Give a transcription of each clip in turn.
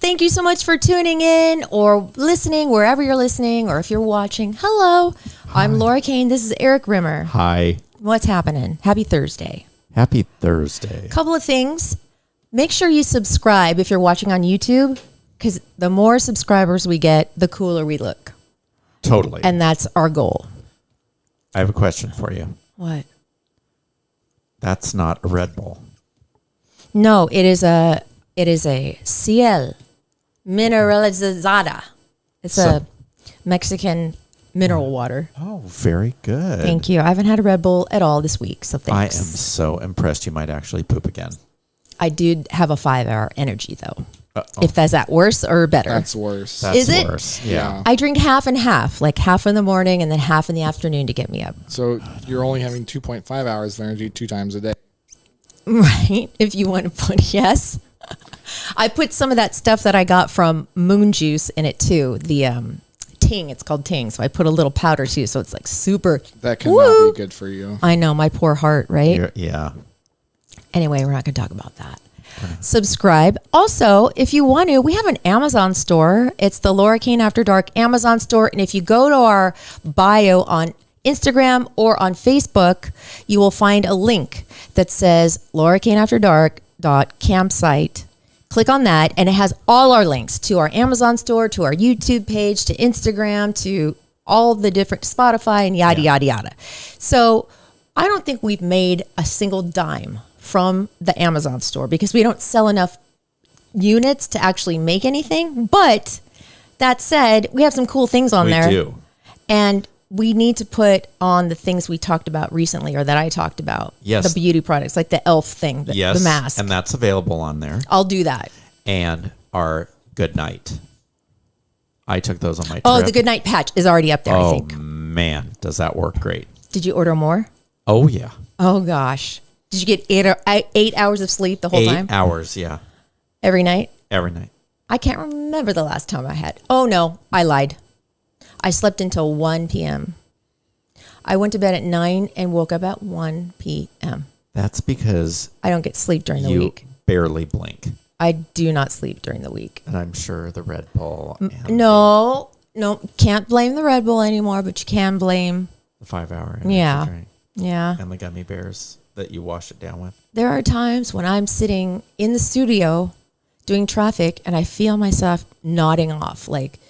Thank you so much for tuning in or listening wherever you're listening, or if you're watching. Hello, I'm Laura Kane. This is Erik Rimmer. Hi. What's happening? Happy Thursday. Happy Thursday. Couple of things. Make sure you subscribe if you're watching on YouTube, because the more subscribers we get, the cooler we look. Totally. And that's our goal. I have a question for you. What? That's not a Red Bull. No, it is a Ciel Mineralizada. It's a Mexican mineral water. Oh, very good. Thank you. I haven't had a Red Bull at all this week, so thanks. I am so impressed you might actually poop again. I do have a 5-hour energy, though. Uh-oh. If that's that worse or better. That's worse. That's Is it? worse. Yeah. I drink half and half, like half in the morning and then half in the afternoon to get me up. So you're only having 2.5 hours of energy 2 times a day. Right? If you want to put, yes. I put some of that stuff that I got from Moon Juice in it too. The Ting, it's called Ting. So I put a little powder too. So it's like super. That cannot be good for you. I know, my poor heart, right? Yeah. Anyway, we're not going to talk about that. Subscribe. Also, if you want to, we have an Amazon store. It's the Laura Kane After Dark Amazon store. And if you go to our bio on Instagram or on Facebook, you will find a link that says Laura Kane After Dark .campsite. Click on that, and it has all our links to our Amazon store, to our YouTube page, to Instagram, to all the different Spotify, and yada, yada, yada. So I don't think we've made a single dime from the Amazon store because we don't sell enough units to actually make anything. But that said, we have some cool things on there. We do. And we need to put on the things we talked about recently, or that I talked about. Yes. The beauty products, like the elf thing, the mask. And that's available on there. I'll do that. And our Good Night. I took those on my trip. Oh, the Good Night patch is already up there, I think. Oh, man. Does that work great? Did you order more? Oh, yeah. Oh, gosh. Did you get 8 hours of sleep the whole time? 8 hours, yeah. Every night? Every night. I can't remember the last time I had. Oh, no. I lied. I slept until 1 p.m. I went to bed at 9 and woke up at 1 p.m. That's because I don't get sleep during the you week. barely blink. I do not sleep during the week. And I'm sure the Red Bull. And No, can't blame the Red Bull anymore, but you can blame. the 5-hour. Yeah. Drink Yeah. and the gummy bears that you wash it down with. There are times when I'm sitting in the studio doing traffic and I feel myself nodding off, like,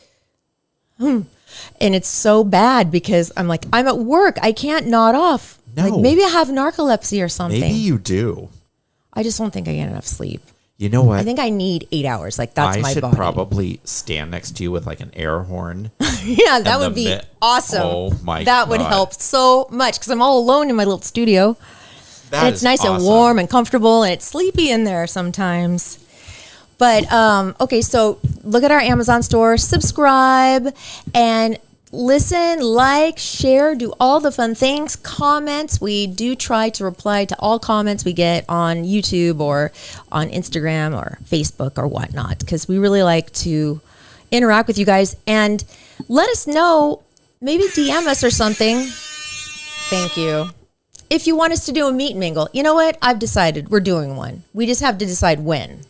And it's so bad because I'm like, I'm at work. I can't nod off. No. Like maybe I have narcolepsy or something. Maybe you do. I just don't think I get enough sleep. You know what? I think I need 8 hours. Like that's my I should body. probably stand next to you with like an air horn. Yeah, that would be awesome. Oh my That would God. help so much because I'm all alone in my little studio. That And it's is nice and awesome. warm and comfortable, and it's sleepy in there sometimes. But okay, so look at our Amazon store, subscribe, and listen, like, share, do all the fun things. Comments, we do try to reply to all comments we get on YouTube or on Instagram or Facebook or whatnot, because we really like to interact with you guys. And let us know, maybe DM us or something. Thank you. If you want us to do a meet and mingle, you know what? I've decided we're doing one. We just have to decide when.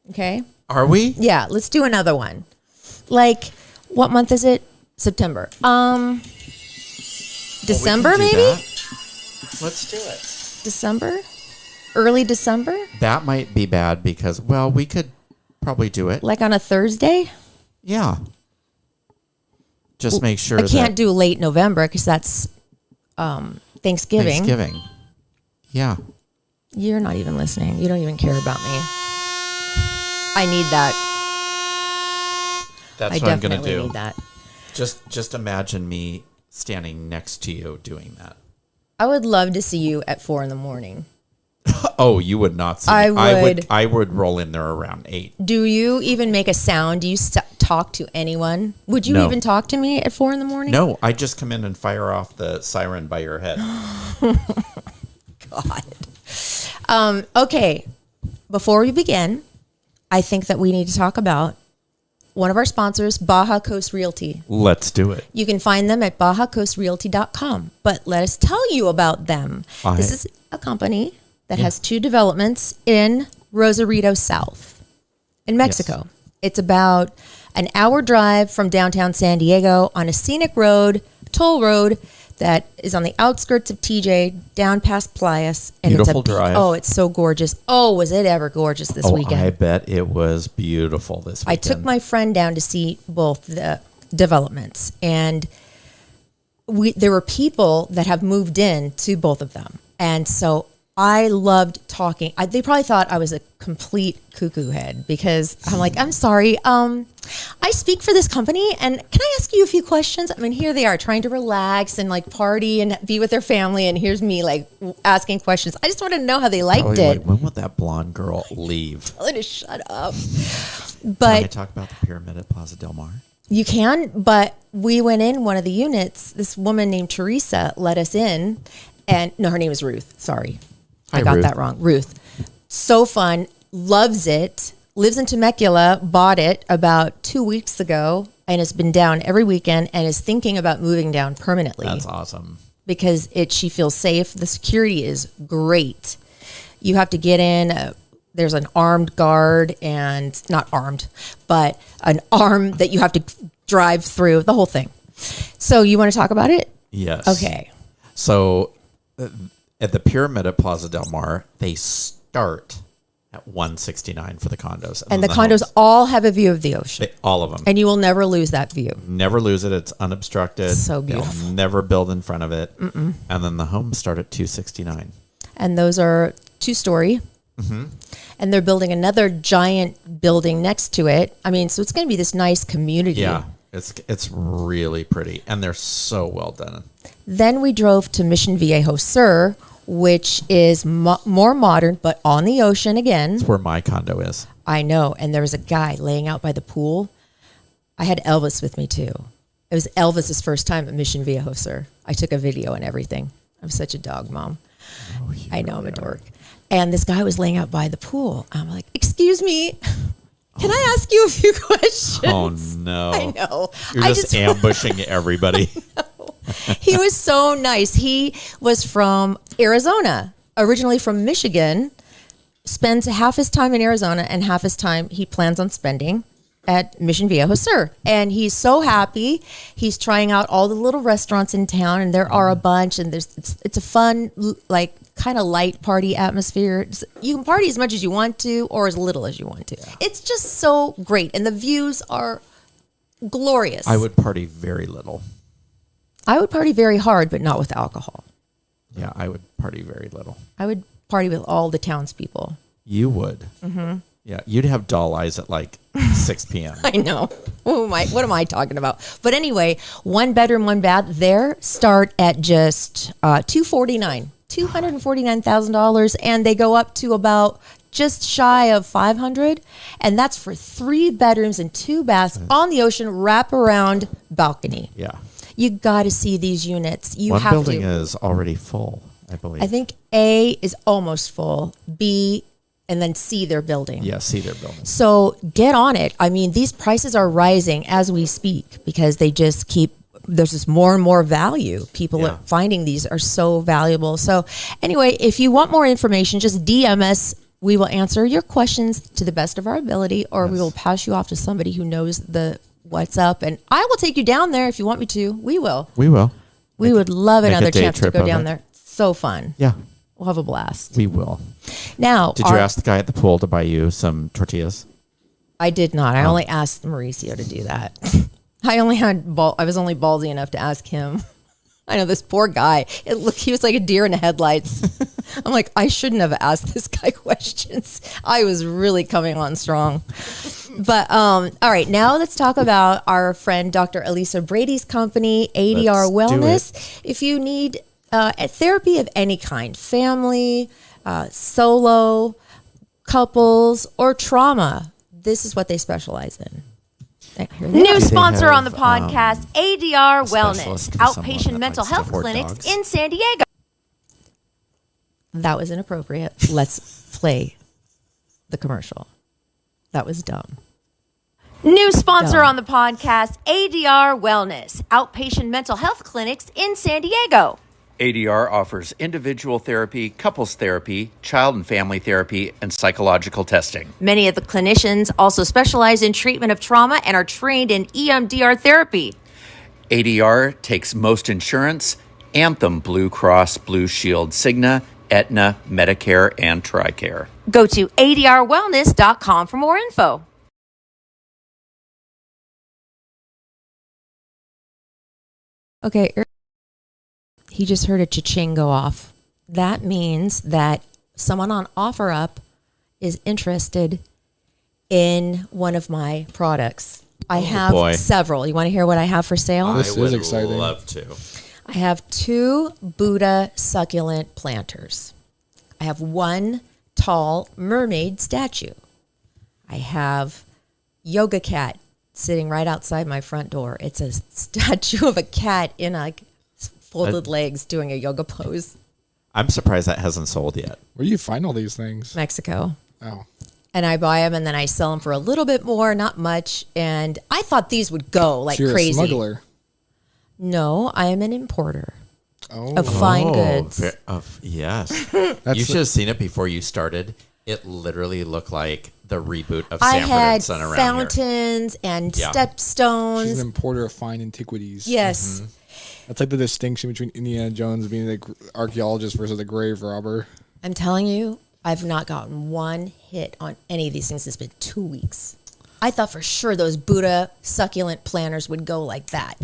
Okay? Are we? Yeah, let's do another one. Like, what month is it? September. December, We can do maybe? that. Let's do it. December? Early December? That might be bad because, well, we could probably do it. Like on a Thursday? Yeah. Just make sure I can't do late November because that's Thanksgiving. Thanksgiving. Yeah. You're not even listening. You don't even care about me. I need that. That's I what I'm going to definitely do. need that. Just imagine me standing next to you doing that. I would love to see you at 4 a.m. Oh, you would not see I me. would. I would roll in there around 8. Do you even make a sound? Do you talk to anyone? Would you No. even talk to me at 4 a.m? No, I just come in and fire off the siren by your head. God. Okay. Before we begin, I think that we need to talk about one of our sponsors, Baja Coast Realty. Let's do it. You can find them at bajacoastrealty.com. But let us tell you about them. This is a company that has 2 developments in Rosarito South in Mexico. Yes. It's about an hour drive from downtown San Diego on a scenic road, toll road, that is on the outskirts of TJ, down past Playas. And Beautiful drive. Oh, it's so gorgeous. Oh, was it ever gorgeous this weekend? I bet it was beautiful this weekend. I took my friend down to see both the developments, and there were people that have moved in to both of them. And so I loved talking. They probably thought I was a complete cuckoo head because I'm like, I'm sorry. I speak for this company, and can I ask you a few questions? I mean, here they are trying to relax and like party and be with their family, and here's me like asking questions. I just wanted to know how they liked it. Like, when would that blonde girl leave? Tell her to shut up. Can But I talk about the pyramid at Plaza Del Mar? you can, but we went in one of the units. This woman named Teresa let us in, and no, her name is Ruth. Sorry. I got Ruth. that wrong. Ruth. So fun. Loves it. Lives in Temecula. Bought it about 2 weeks ago and has been down every weekend and is thinking about moving down permanently. That's awesome. Because she feels safe. The security is great. You have to get in. There's an armed guard, and not armed, but an arm that you have to drive through, the whole thing. So you want to talk about it? Yes. Okay. So at the pyramid at Plaza Del Mar, they start at $169 for the condos. And the then condos homes, all have a view of the ocean. all of them. And you will never lose that view. Never lose it. It's unobstructed. So beautiful. They'll never build in front of it. And then the homes start at $269. And those are 2-story. And they're building another giant building next to it. I mean, so it's going to be this nice community. Yeah, it's really pretty. And they're so well done. Then we drove to Mission Viejo Sur, which is more modern, but on the ocean again. It's where my condo is. I know. And there was a guy laying out by the pool. I had Elvis with me too. It was Elvis's first time at Mission Viejo Sur. I took a video and everything. I'm such a dog mom. Oh, I know, I'm a dork. And this guy was laying out by the pool. I'm like, excuse me, can I ask you a few questions? Oh, no. I know. You're just ambushing everybody. He was so nice. He was from Arizona, originally from Michigan, spends half his time in Arizona and half his time he plans on spending at Mission Viejo Sur. And he's so happy. He's trying out all the little restaurants in town, and there are a bunch, and it's a fun, like, kind of light party atmosphere. You can party as much as you want to or as little as you want to. Yeah. It's just so great, and the views are glorious. I would party very little. I would party very hard, but not with alcohol. Yeah, I would party very little. I would party with all the townspeople. You would. Mm-hmm. Yeah, you'd have doll eyes at like 6 p.m. I know. What am I talking about? But anyway, 1 bedroom, 1 bath there start at just $249,000, and they go up to about just shy of $500,000, and that's for 3 bedrooms and 2 baths on the ocean, wraparound balcony. Yeah. You got to see these units. One building is already full, I believe. I think A is almost full. B, and then C, they're building. Yeah, C, they're building. So get on it. I mean, these prices are rising as we speak because they just keep, there's just more and more value. People are finding these are so valuable. So anyway, if you want more information, just DM us. We will answer your questions to the best of our ability, or we will pass you off to somebody who knows what's up. And I will take you down there if you want me to. We will. We will. We would love another chance to go down it. there. So fun. Yeah. We'll have a blast. We will. Now, did you ask the guy at the pool to buy you some tortillas? I did not. I only asked Mauricio to do that. I was only ballsy enough to ask him. I know, this poor guy. He was like a deer in the headlights. I'm like, I shouldn't have asked this guy questions. I was really coming on strong. But all right, now let's talk about our friend Dr. Elisa Brady's company, ADR Wellness. If you need a therapy of any kind, family, solo, couples, or trauma, this is what they specialize in. New sponsor on the podcast, ADR Wellness, outpatient mental health clinics in San Diego. That was inappropriate. Let's play the commercial. That was dumb. New sponsor on the podcast, ADR Wellness, outpatient mental health clinics in San Diego. ADR offers individual therapy, couples therapy, child and family therapy, and psychological testing. Many of the clinicians also specialize in treatment of trauma and are trained in EMDR therapy. ADR takes most insurance: Anthem, Blue Cross, Blue Shield, Cigna, Aetna, Medicare, and TRICARE. Go to adrwellness.com for more info. Okay, he just heard a cha-ching go off. That means that someone on OfferUp is interested in one of my products. I have several. You want to hear what I have for sale? This is exciting. Love to. I have 2 Buddha succulent planters. I have 1 tall mermaid statue. I have yoga cat sitting right outside my front door. It's a statue of a cat in a folded legs doing a yoga pose. I'm surprised that hasn't sold yet. Where do you find all these things? Mexico. Oh. And I buy them and then I sell them for a little bit more, not much. And I thought these would go like So you're crazy. a smuggler. No, I am an importer Oh. of fine goods. Yes. That's You should have seen it before you started. It literally looked like the reboot of I Sanford had and Son around fountains and Yeah. stepstones. She's an importer of fine antiquities. Yes. That's like the distinction between Indiana Jones being the archaeologist versus the grave robber. I'm telling you, I've not gotten one hit on any of these things. It's been 2 weeks. I thought for sure those Buddha succulent planters would go like that.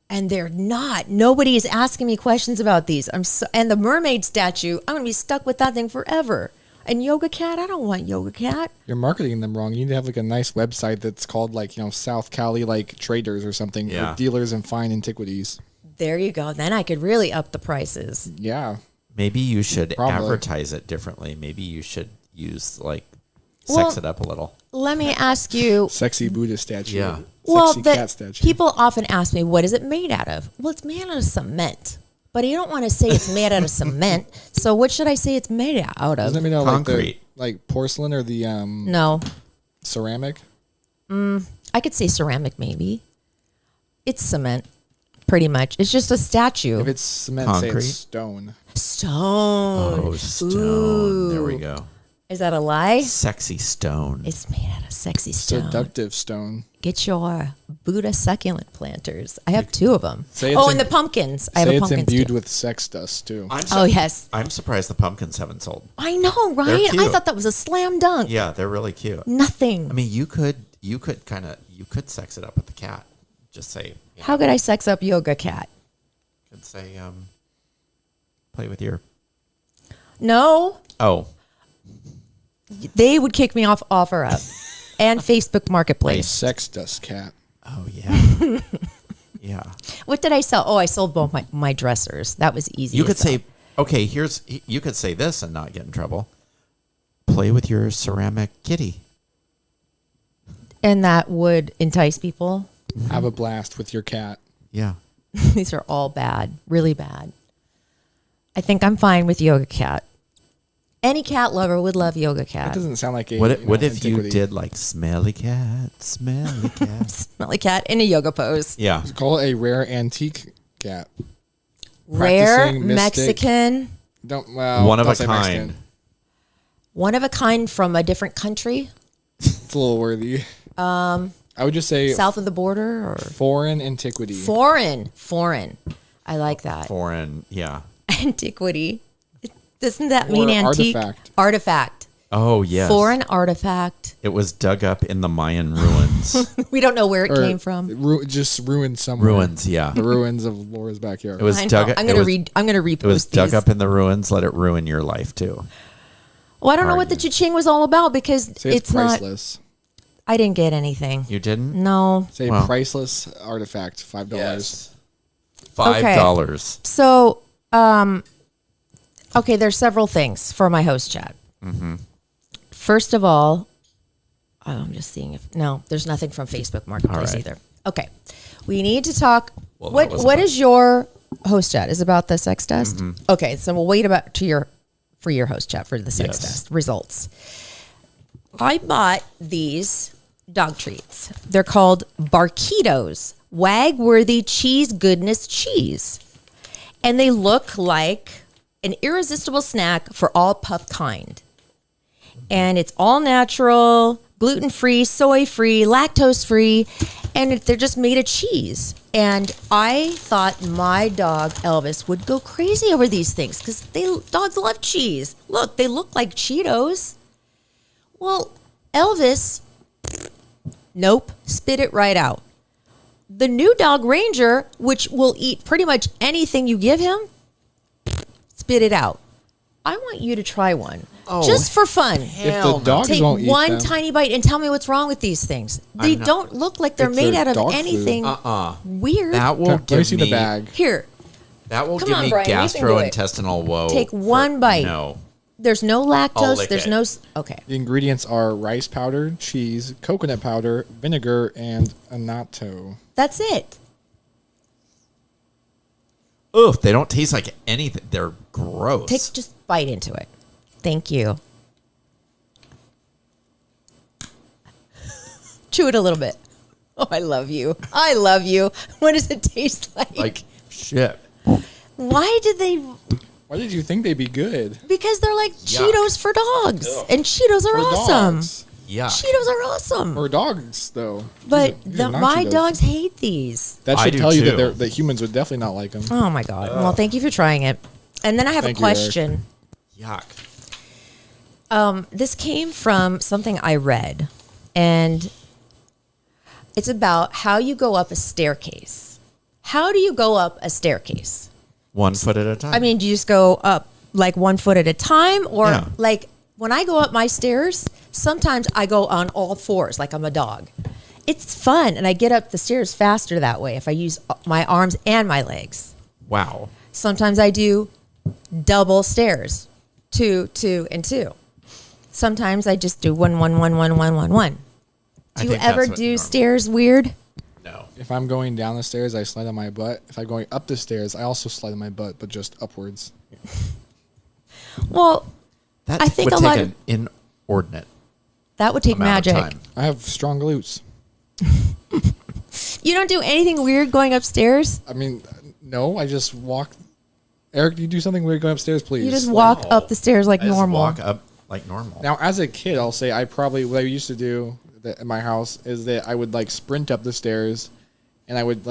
And they're not. Nobody is asking me questions about these. And the mermaid statue, I'm going to be stuck with that thing forever. And yoga cat, I don't want yoga cat. You're marketing them wrong. You need to have like a nice website that's called like, South Cali like traders or something. Yeah. Or dealers in fine antiquities. There you go. Then I could really up the prices. Yeah. Maybe you should Probably. advertise it differently. Maybe you should use sex Well, it up a little. Let me ask you. Sexy Buddha statue. Yeah. Well, Sexy cat statue. people often ask me, what is it made out of? Well, it's made out of cement. But you don't want to say it's made out of cement. So what should I say it's made out of? Doesn't that mean like Concrete. like porcelain or the No. ceramic? I could say ceramic maybe. It's cement, pretty much. It's just a statue. If it's cement, say Concrete? it's stone. Stone. Oh, stone. Ooh. There we go. Is that a lie? Sexy stone. It's made out of sexy stone. Seductive stone. Get your Buddha succulent planters. I have 2 of them. Say it's Oh, and in- the pumpkins. I have Say a it's pumpkin imbued too. with sex dust too. Oh, yes. I'm surprised the pumpkins haven't sold. I know, right? I cute. thought that was a slam dunk. Yeah, they're really cute. Nothing. I mean, you could sex it up with the cat. Just say, How could I sex up yoga cat? you could say, play with your. No. Oh, They would kick me off OfferUp and Facebook A Marketplace. sex dust cat. oh yeah, yeah. What did I sell? Oh, I sold both my dressers. That was easy. You to could sell. say, okay, you could say this and not get in trouble. Play with your ceramic kitty. and that would entice people. Have a blast with your cat. Yeah. These are all bad, really bad. I think I'm fine with yoga cat. Any cat lover would love yoga That cat. doesn't sound like a. What if antiquity. you did like smelly cat, smelly cat? Smelly cat in a yoga pose. Yeah. Call it a rare antique cat. Rare Practicing mystic- Mexican, Don't well. One of don't a say kind. Mexican. one of a kind from a different country, It's a little worthy. I would just say south of the border, or foreign antiquity. foreign. I like that. Foreign. Yeah. Antiquity. Doesn't that Or mean antique? artifact. Artifact. Oh yes. Foreign artifact. It was dug up in the Mayan ruins. We don't know where it Or came from. just ruined somewhere. ruins. Yeah. The ruins of Laura's backyard. It was I know. dug. I'm it gonna was- read. I'm gonna repost It was dug these. up in the ruins. Let it ruin your life too. Well, I don't know what the cha-ching was all about because Say it's it's not. priceless. I didn't get anything. You didn't? No. Say Wow. priceless artifact. $5. $5. So, okay, there's several things for my host chat. Mm-hmm. First of all, I'm just seeing if no, there's nothing from Facebook Marketplace All right. either. Okay, we need to talk. Well, that what was what about- is your host chat? Is it about the sex test? Mm-hmm. Okay, so we'll wait about for your host chat for the sex Yes. test results. I bought these dog treats. They're called Barquitos, Wag-Worthy Cheese Goodness Cheese. And they look like an irresistible snack for all pup kind. And it's all natural, gluten-free, soy-free, lactose-free, and they're just made of cheese. And I thought my dog, Elvis, would go crazy over these things because dogs love cheese. Look, they look like Cheetos. Well, Elvis, nope, spit it right out. The new dog, Ranger, which will eat pretty much anything you give him, spit it out. I want you to try one. Just for fun. If the dogs Take won't eat one them, tiny bite and tell me what's wrong with these things. They don't look like they're It's made their out of dog anything weird. That will let me give see me the bag. Here, That will Come give on, me Brian, you can do it. gastrointestinal woe. take one bite. No. There's no I'll lactose. lick There's it. no. Okay. The ingredients are rice powder, cheese, coconut powder, vinegar, and annatto. That's it. Oof, they don't taste like anything. They're gross. Just bite into it. Thank you. Chew it a little bit. Oh, I love you. I love you. What does it taste like? Like shit. Why did they? Why did you think they'd be good? Because they're like Yuck. Cheetos for dogs, and Cheetos are For awesome. dogs. Yeah. Cheetos are awesome. For dogs, though. But These are not my Cheetos. dogs hate these. That I should do tell you too. that humans would definitely not like them. Oh my god. Well, thank you for trying it. And then I have Thank a you, Erik. question. Yuck. This came from something I read, and it's about how you go up a staircase. How do you go up a staircase? 1 foot at a time. I mean, do you just go up like 1 foot at a time? Or Yeah. like when I go up my stairs, sometimes I go on all fours like I'm a dog. It's fun, and I get up the stairs faster that way if I use my arms and my legs. wow. Sometimes I do double stairs, 2, 2, and 2. Sometimes I just do 1, 1, 1, 1, 1, 1, 1. I Do you think ever that's what do normal- stairs weird? No. If I'm going down the stairs, I slide on my butt. If I'm going up the stairs, I also slide on my butt, but just upwards. Well, That I think would a take lot an inordinate that would take amount of magic. time. I have strong glutes. You don't do anything weird going upstairs? I mean, no, I just walk. Eric, you do something weird going upstairs, please. You just walk up the stairs like I just normal. walk up like normal. Now, as a kid, I'll say what I used to do at my house is that I would like sprint up the stairs, and I would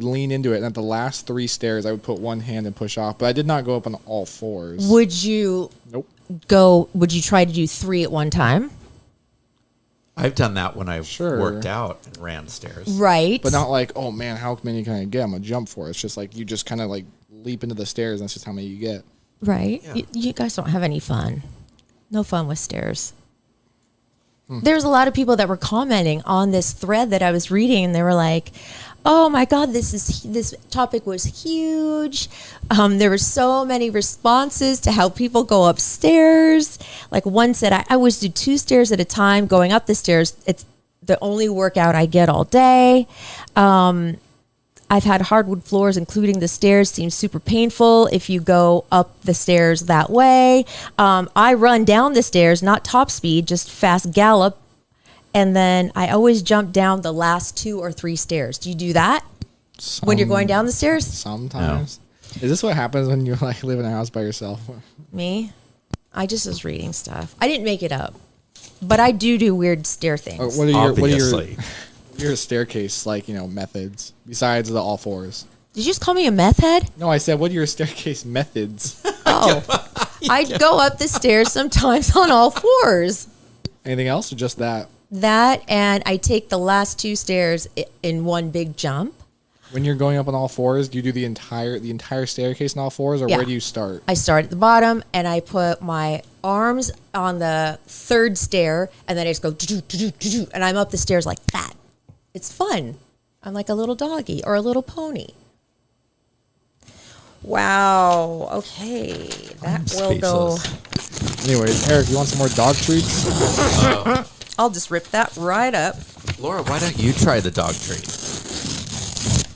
lean into it, and at the last 3 stairs, I would put one hand and push off. But I did not go up on all 4s. Would you Nope. would you try to do 3 at one time? I've done that when I've Sure. worked out and ran stairs. Right. But not like, oh man, how many can I get? I'm gonna jump for it. It's just like you just kind of like leap into the stairs, and that's just how many you get. right. Yeah. You guys don't have any fun. No fun with stairs. There's a lot of people that were commenting on this thread that I was reading, and they were like, "Oh my God, this topic was huge. There were so many responses to how people go upstairs. Like one said, I always do 2 stairs at a time. Going up the stairs, it's the only workout I get all day. I've had hardwood floors, including the stairs, seems super painful if you go up the stairs that way. I run down the stairs, not top speed, just fast gallop. And then I always jump down the last 2 or 3 stairs. Do you do that when you're going down the stairs? Sometimes. Is this what happens when you like live in a house by yourself? Me? I just was reading stuff. I didn't make it up. But I do weird stair things. What are Obviously. your staircase methods besides the all 4s? Did you just call me a meth head? No, I said what are your staircase methods? Oh. I'd go up the stairs sometimes on all 4s. Anything else or just that? That, and I take the last 2 stairs in one big jump. When you're going up on all 4s, do you do the entire staircase on all 4s, or Yeah. where do you start? I start at the bottom, and I put my arms on the 3rd stair, and then I just go, do-do, and I'm up the stairs like that. It's fun. I'm like a little doggy or a little pony. Wow. Okay. That will go. Speechless. Anyways, Eric, you want some more dog treats? I'll just rip that right up. Laura, why don't you try the dog treat?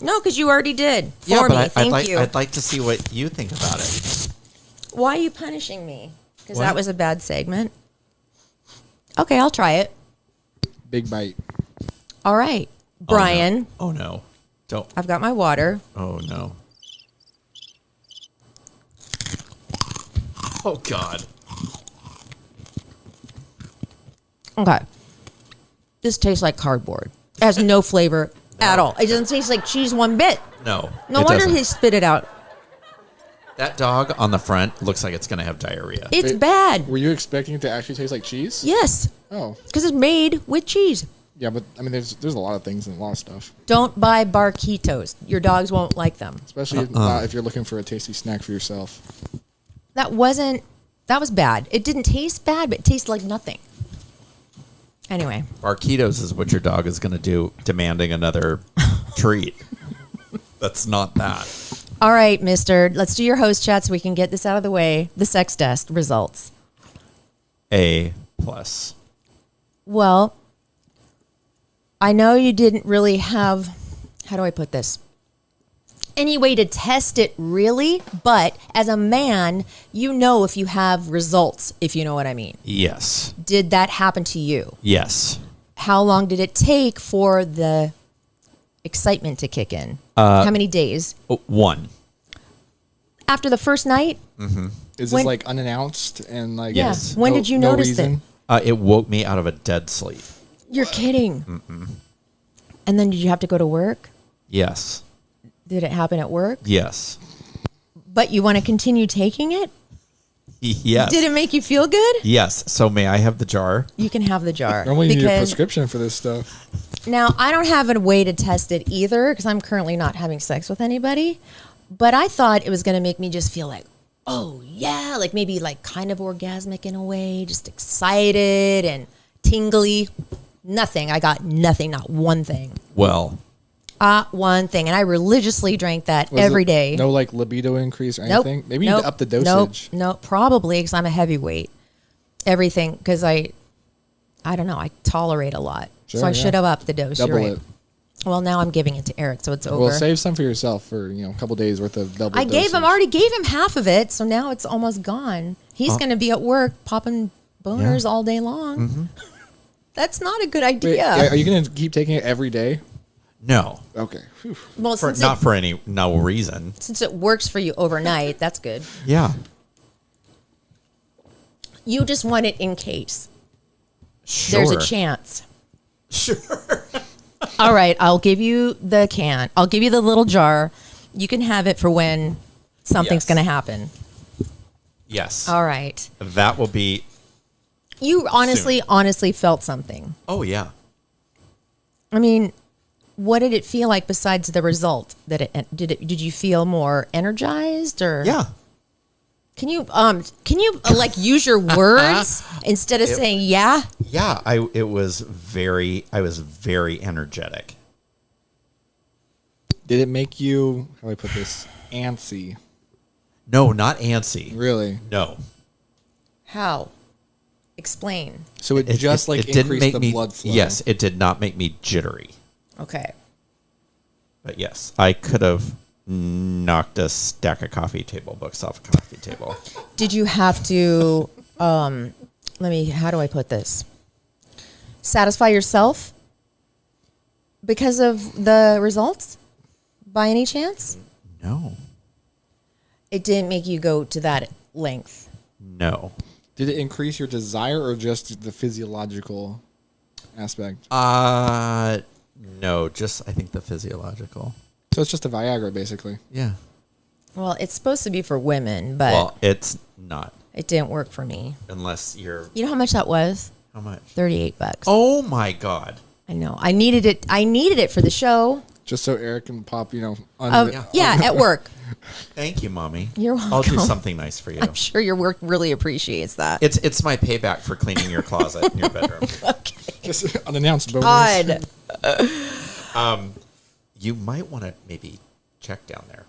No, because you already did. Yeah, For but me. I'd Thank you. like to see what you think about it. Why are you punishing me? Because What? that was a bad segment. Okay, I'll try it. Big bite. All right. Brian, Oh no. Don't. I've got my water. Oh no. Oh, God. Okay. This tastes like cardboard. It has no flavor at all. It doesn't taste like cheese one bit. No. No it wonder doesn't. he spit it out. That dog on the front looks like it's going to have diarrhea. It's bad. Were you expecting it to actually taste like cheese? Yes. Oh. Because it's made with cheese. Yeah, but I mean, there's a lot of things and a lot of stuff. Don't buy barquitos. Your dogs won't like them. Especially if you're looking for a tasty snack for yourself. That was bad. It didn't taste bad, but it tasted like nothing. Anyway. Barquitos is what your dog is going to do, demanding another treat. That's not that. All right, mister. Let's do your host chat so we can get this out of the way. The sex test results. A+. Well, I know you didn't really have, how do I put this? Any way to test it really, but as a man, you know if you have results, if you know what I mean. Yes. Did that happen to you? Yes. How long did it take for the excitement to kick in? How many days? 1. After the first night? Is When- this like unannounced and like? Yes. When did you notice reason? It woke me out of a dead sleep. You're kidding. And then did you have to go to work? Yes. Did it happen at work? Yes. But you want to continue taking it? Yes. Did it make you feel good? Yes. So may I have the jar? You can have the jar. Normally you need a prescription for this stuff. Now, I don't have a way to test it either because I'm currently not having sex with anybody. But I thought it was going to make me just feel like, oh, yeah, like maybe like kind of orgasmic in a way, just excited and tingly. Nothing. I got nothing, not one thing. Well, One thing. And I religiously drank that Was every it day. No like libido increase or Nope. anything? Maybe you need to up the dosage. Nope. Probably because I'm a heavyweight. Everything because I don't know. I tolerate a lot, Sure, so I yeah. should have upped the dose. Double You're right. it. Well, now I'm giving it to Eric, so it's over. Well, save some for yourself for a couple days worth of double. I dosage. already gave him half of it, so now it's almost gone. He's going to be at work popping boners all day long. That's not a good Wait, idea. are you going to keep taking it every day? no. Okay. Whew. Well, Not for any no reason. since it works for you overnight, that's good. Yeah. You just want it in case Sure. there's a chance. Sure. All right, I'll give you the can. I'll give you the little jar. You can have it for when something's Yes. going to happen. Yes. All right. That will be. You honestly felt something. Oh, yeah. I mean, what did it feel like besides the result? Did you feel more energized or Yeah. Can you like use your words instead of saying yeah? Yeah. I was very energetic. Did it make you? How do I put this? Antsy. No, not antsy. Really? No. How? Explain. So it just didn't increased make the me, blood flow. Yes, it did not make me jittery. Okay. But yes, I could have knocked a stack of coffee table books off a coffee table. Did you have to how do I put this? Satisfy yourself because of the results? By any chance? No. It didn't make you go to that length. No. Did it increase your desire or just the physiological aspect? No, just I think the physiological. So it's just a Viagra, basically. Yeah. Well, it's supposed to be for women, but Well, it's not it didn't work for me. unless you're. You know how much that was? How much? $38. Oh my God. I know. I needed it for the show. Just so Eric can pop, Yeah, at work. Thank you, Mommy. You're I'll do welcome. something nice for you. I'm sure your work really appreciates that. It's my payback for cleaning your closet in your bedroom. Okay. just unannounced bonus. God. You might want to maybe check down there.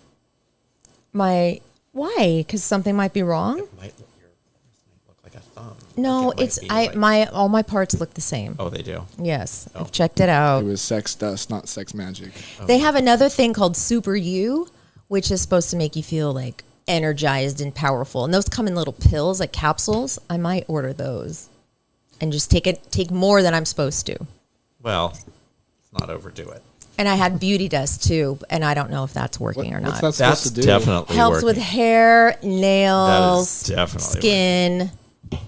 Why? Because something might be wrong? Yours might look like a thumb. No, Like it it's might be like- all my parts look the same. Oh, they do. Yes, Oh. I've checked it It out. was sex dust, not sex magic. They have another thing called Super You, which is supposed to make you feel like energized and powerful. And those come in little pills, like capsules. I might order those and just take more than I'm supposed to. Well, let's not overdo it. And I had beauty dust too, and I don't know if that's working or not. What's that That's supposed to do? definitely Helps working. with hair, nails, That is definitely skin.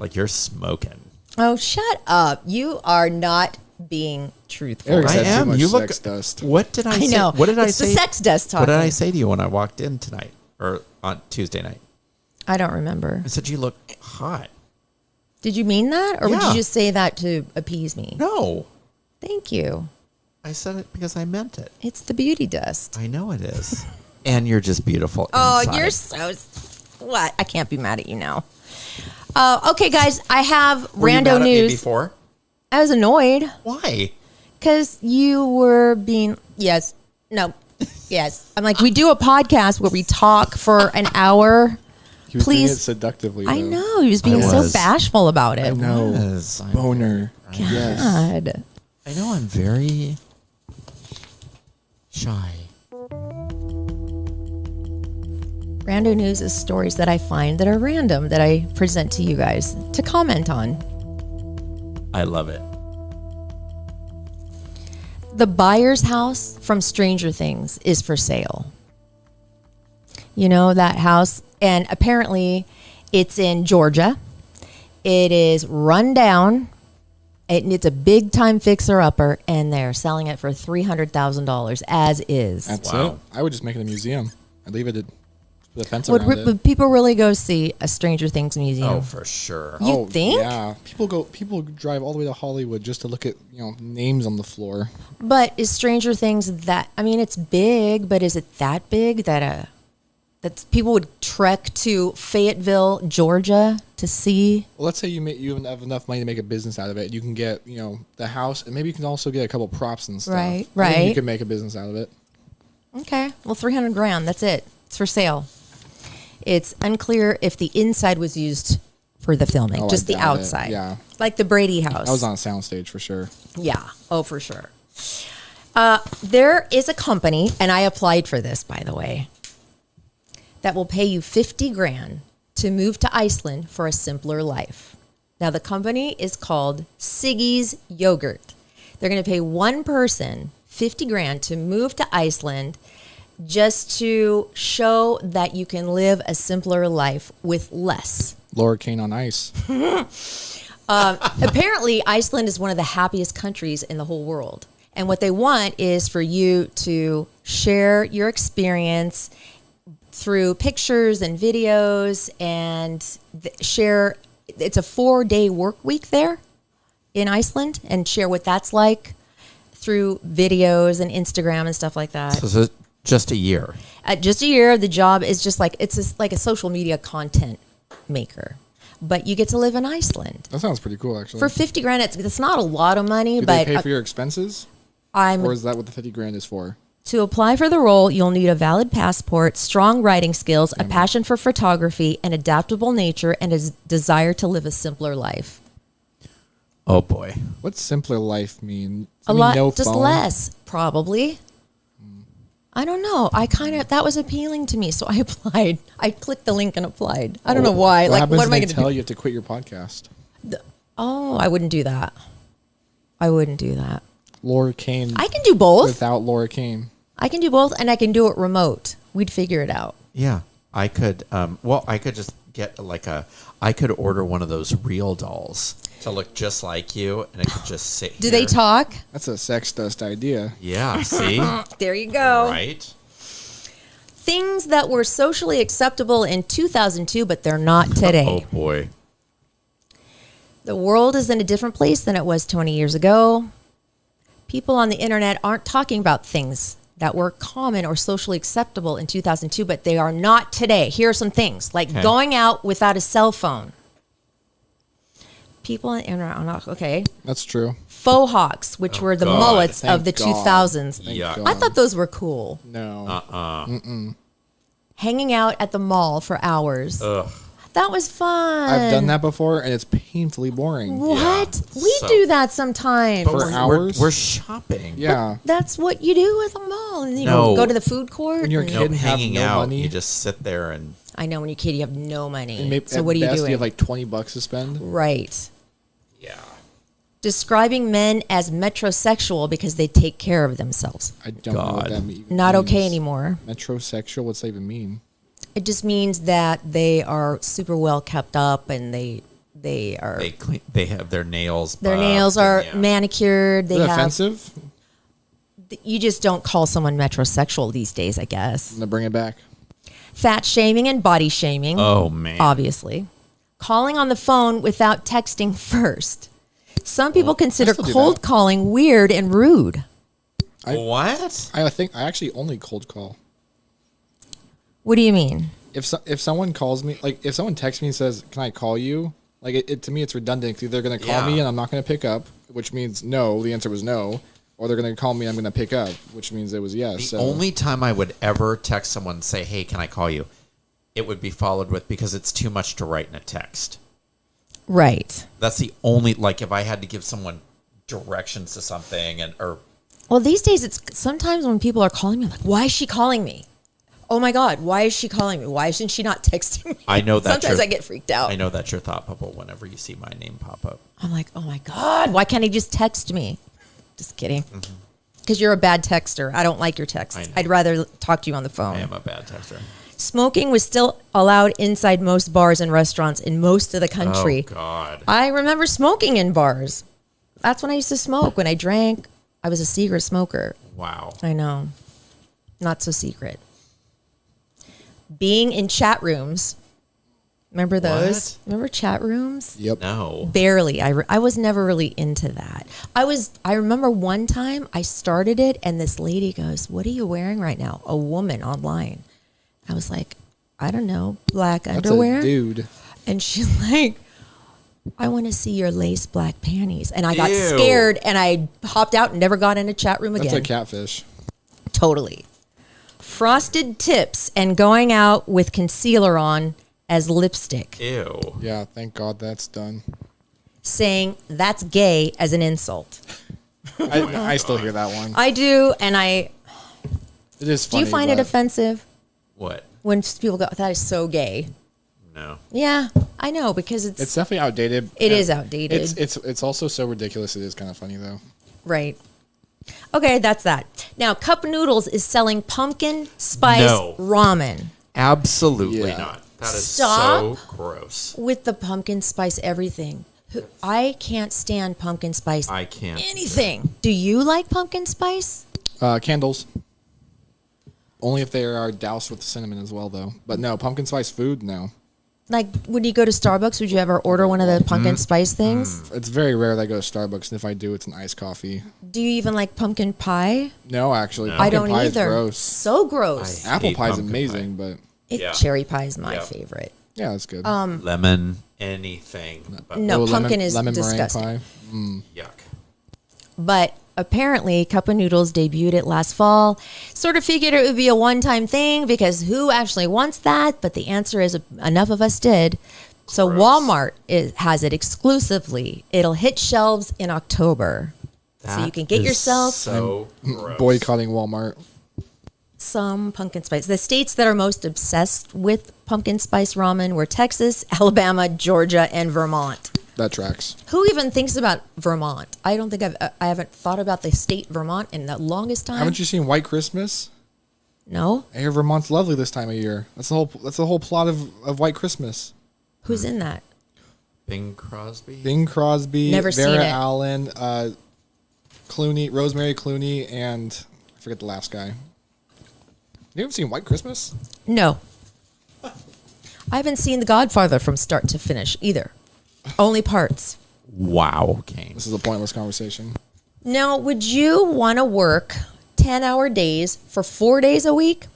like you're smoking. Oh, shut up. You are not being truthful. Eric's I had too am. much You look. sex dust. What did I say? know. What did I It's say? the sex dust What did I talking. say to you when I walked in tonight or on Tuesday night? I don't remember. I said you look hot. Did you mean that? Or would Yeah. you just say that to appease me? No, Thank you. I said it because I meant it. It's the beauty dust. I know it is. And you're just beautiful. Oh, inside. you're so... What? I can't be mad at you now. Okay, guys, I have Were you rando mad at me news. before? I was annoyed Why? because you were being... Yes. No. Yes. I'm like, we do a podcast where we talk for an hour. He was doing Please. it seductively. I though. know. He was being I so was. bashful about it. I know. Yes, I'm- Boner. Yes. God. I know I'm very shy. Rando news is stories that I find that are random that I present to you guys to comment on. I love it. The buyer's house from Stranger Things is for sale. You know, that house, and apparently it's in Georgia. It is run down. It's a big time fixer upper, and they're selling it for $300,000 as is. That's Wow. it. I would just make it a museum. I'd leave it at the fence around it. Would people really go see a Stranger Things museum? Oh, for sure. You think? Yeah. People drive all the way to Hollywood just to look at, names on the floor. But is Stranger Things that? I mean, it's big, but is it that big that people would trek to Fayetteville, Georgia, to see? Well, let's say you have enough money to make a business out of it. You can get, the house, and maybe you can also get a couple props and stuff. Right, I think right. you can make a business out of it. Okay, well, $300,000. That's it. It's for sale. It's unclear if the inside was used for the filming, Oh, I just the doubt it. outside. Yeah. Like the Brady house. I was on a soundstage for sure. Yeah. Oh, for sure. There is a company, and I applied for this, by the way, that will pay you $50,000 to move to Iceland for a simpler life. Now, the company is called Siggy's Yogurt. They're going to pay one person $50,000 to move to Iceland just to show that you can live a simpler life with less. Laura Kane on ice. Apparently, Iceland is one of the happiest countries in the whole world. And what they want is for you to share your experience through pictures and videos and share. It's a 4-day work week there in Iceland, and share what that's like through videos and Instagram and stuff like that. So is it just a year? Just a year. The job is just like like a social media content maker, but you get to live in Iceland That sounds pretty cool, actually. for $50,000. It's not a lot of money, Do but they pay for your expenses? Or is that what the $50,000 is for? To apply for the role, you'll need a valid passport, strong writing skills, a passion for photography, an adaptable nature, and a desire to live a simpler life. Oh boy. What's simpler life mean? Does A it mean lot, no just phone? less, probably. I don't know. That was appealing to me, so I applied. I clicked the link and applied. I don't know why. What Like, happens what am when I they going to tell do? you to quit your podcast? Oh, I wouldn't do that. I wouldn't do that. Laura Kane I can do both. without Laura Kane. I can do both, and I can do it remote. We'd figure it out. Yeah. I could I could just get I could order one of those real dolls to look just like you, and it could just sit Do here. they talk? That's a sex dust idea. Yeah, see? There you go. Right? Things that were socially acceptable in 2002, but they're not today. Oh boy. The world is in a different place than it was 20 years ago. People on the internet aren't talking about things that were common or socially acceptable in 2002, but they are not today. Here are some things, like Okay. going out without a cell phone. People on the internet are not, okay. That's true. Faux hawks, which were the God. mullets Thank of the God. 2000s. Thank Yeah. God. I thought those were cool. No. Hanging out at the mall for hours. Ugh. That was fun. I've done that before, and it's painfully boring. What? Yeah. We So- do that sometimes. For hours? We're shopping. Yeah. That's what you do at the mall. And you No. go to the food court. When you're a and- kid No, and have hanging no out. money. You just sit there and I know when you're a kid, you have no money. And maybe so at what are you best, doing? You have like $20 to spend. Right. yeah. describing men as metrosexual because they take care of themselves. I don't know what that means. Not okay anymore. Metrosexual? What's that even mean? It just means that they are super well kept up and they are. They have their nails. Their nails are manicured. They Is that have. offensive? You just don't call someone metrosexual these days, I guess. I'm gonna bring it back. Fat shaming and body shaming. Oh, man. Obviously. Calling on the phone without texting first. Some people consider still do cold that. calling weird and rude. What? I think I actually only cold call. What do you mean? If someone calls me, like if someone texts me and says, "Can I call you?" Like it to me, it's redundant. 'Cause they're gonna call me and I'm not gonna pick up, which means no. The answer was no. Or they're gonna call me, I'm gonna pick up, which means it was yes. The only time I would ever text someone and say, "Hey, can I call you?" it would be followed with, because it's too much to write in a text. Right. That's the only, like, if I had to give someone directions to something or Well, these days, it's sometimes when people are calling me, I'm like, why is she calling me? Oh my God, why is she calling me? Why isn't she not texting me? I know that Sometimes I get freaked out. I know that's your thought, Papa, whenever you see my name pop up. I'm like, oh my God, why can't he just text me? Just kidding. Because you're a bad texter. I don't like your texts. I'd rather talk to you on the phone. I am a bad texter. Smoking was still allowed inside most bars and restaurants in most of the country. Oh, God. I remember smoking in bars. That's when I used to smoke. When I drank, I was a secret smoker. Wow. I know. Not so secret. Being in chat rooms. Remember those? What? Remember chat rooms? Yep. No. Barely. I was never really into that. I remember one time I started it and this lady goes, "What are you wearing right now?" A woman online. I was like, I don't know, black That's underwear. a dude. And she's like, "I want to see your lace black panties." And I got Ew. scared and I hopped out and never got in a chat room That's again. a catfish. Totally. Frosted tips and going out with concealer on as lipstick. Ew. Yeah, thank God that's done. Saying that's gay as an insult. I still hear that one. I do, and It is do funny. you find it but offensive What? when people go, "That is so gay"? No. Yeah, I know, because It's definitely outdated. It is outdated. It's also so ridiculous. It is kind of funny though. right. Okay, that's that. Now, Cup Noodles is selling pumpkin spice No. ramen Absolutely Yeah. not. That is Stop. so gross. with the pumpkin spice everything. I can't stand pumpkin spice I can't. anything. Do you like pumpkin spice? Candles. Only if they are doused with cinnamon as well, though. But no, pumpkin spice food, no. Like, when you go to Starbucks, would you ever order one of the pumpkin spice things? It's very rare that I go to Starbucks, and if I do, it's an iced coffee. Do you even like pumpkin pie? No, actually, I pumpkin don't pie either. is gross. So gross. I Apple hate pie is pumpkin amazing, but Yeah. Cherry pie is my Yeah. favorite. yeah, it's good. Lemon, anything. But No, Oh, pumpkin is lemon meringue disgusting. pie. Yuck. But apparently, Cup of Noodles debuted it last fall. Sort of figured it would be a one-time thing because who actually wants that? But the answer is enough of us did. So Gross. Walmart has it exclusively. It'll hit shelves in October. So you That can get is yourself so gross. Boycotting Walmart. some pumpkin spice. The states that are most obsessed with pumpkin spice ramen were Texas, Alabama, Georgia, and Vermont. That tracks. Who even thinks about Vermont? I don't think I haven't thought about the state Vermont in the longest time. Haven't you seen White Christmas? No? I hear Vermont's lovely this time of year. That's the whole plot of White Christmas. Who's in that? Bing Crosby. Bing Crosby, Never seen Vera it. Allen, Clooney, Rosemary Clooney, and I forget the last guy. You haven't seen White Christmas? No. I haven't seen The Godfather from start to finish either. Only parts. Wow, Kane. This is a pointless conversation. Now, would you want to work 10-hour days for 4 days a week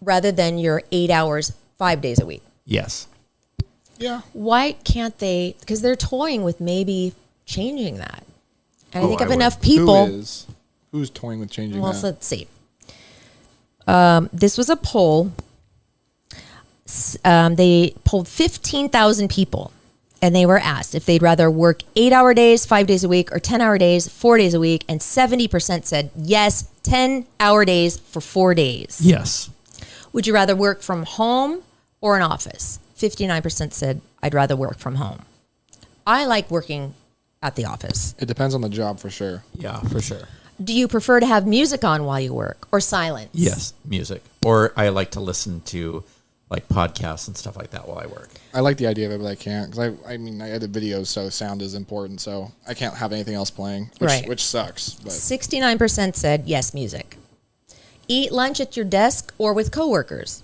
rather than your 8 hours 5 days a week? Yes. Yeah. Why can't they? Because they're toying with maybe changing that. And I Oh, think I if would. enough people. Who's toying with changing Well, that? let's see. This was a poll. They polled 15,000 people, and they were asked if they'd rather work 8-hour days, 5 days a week, or 10-hour days, 4 days a week. And 70% said yes, 10-hour days for 4 days. Yes. Would you rather work from home or an office? 59% said I'd rather work from home. I like working at the office? It depends on the job for sure. Yeah, for sure. Do you prefer to have music on while you work or silence? Yes, music. Or I like to listen to like podcasts and stuff like that while I work. I like the idea of it, but I can't because I edit videos, so sound is important. So I can't have anything else playing, which sucks. But 69% said yes, music. Eat lunch at your desk or with coworkers.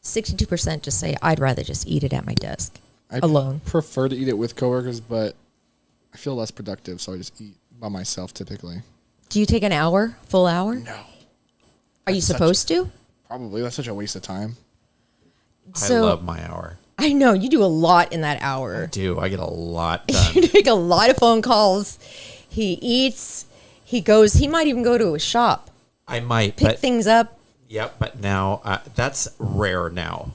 62% just say I'd rather just eat it at my desk alone. Prefer to eat it with coworkers, but I feel less productive, so I just eat by myself typically. Do you take an hour, full hour? No. Are you supposed to? Probably. That's such a waste of time. I love my hour. I know you do a lot in that hour. I do. I get a lot done. You make a lot of phone calls. He eats. He goes. He might even go to a shop. I might pick things up. Yep, but now that's rare now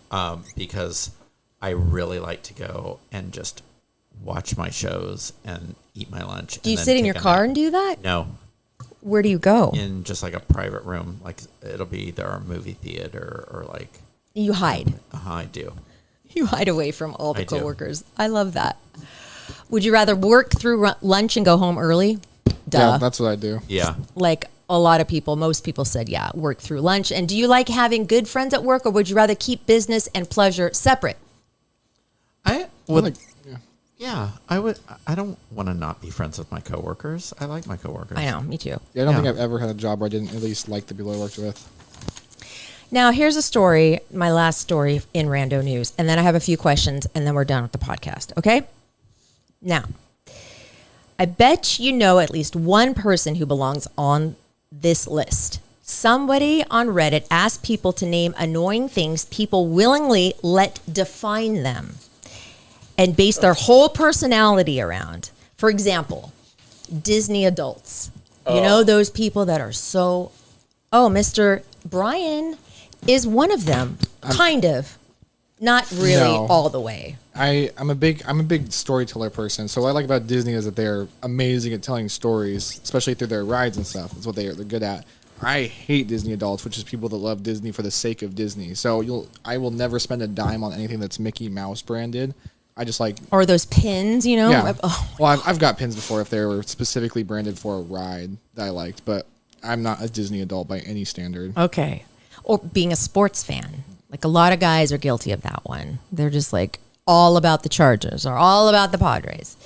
because I really like to go and just watch my shows and eat my lunch. Do you sit in your car and do that? No. Where do you go? In just like a private room. Like it'll be either a movie theater or like. You hide. I do. You hide away from all the coworkers. I love that. Would you rather work through lunch and go home early? Duh. Yeah, that's what I do. Yeah. Like a lot of people, most people said, yeah, work through lunch. And do you like having good friends at work, or would you rather keep business and pleasure separate? I would. Yeah, I would. I don't want to not be friends with my coworkers. I like my coworkers. I know, me too. Yeah, I don't think I've ever had a job where I didn't at least like the people I worked with. Now, here's a story, my last story in Rando News, and then I have a few questions, and then we're done with the podcast, okay? Now, I bet you know at least one person who belongs on this list. Somebody on Reddit asked people to name annoying things people willingly let define them and base their whole personality around. For example, Disney adults. You know, those people that are so, Mr. Brian is one of them, kind of, not really all the way. I'm a big storyteller person. So what I like about Disney is that they're amazing at telling stories, especially through their rides and stuff. That's what they're good at. I hate Disney adults, which is people that love Disney for the sake of Disney. So I will never spend a dime on anything that's Mickey Mouse branded. I just like, or those pins, you know. Yeah. Well, I've got pins before if they were specifically branded for a ride that I liked, but I'm not a Disney adult by any standard. Okay. Or being a sports fan. Like a lot of guys are guilty of that one. They're just like all about the Chargers or all about the Padres.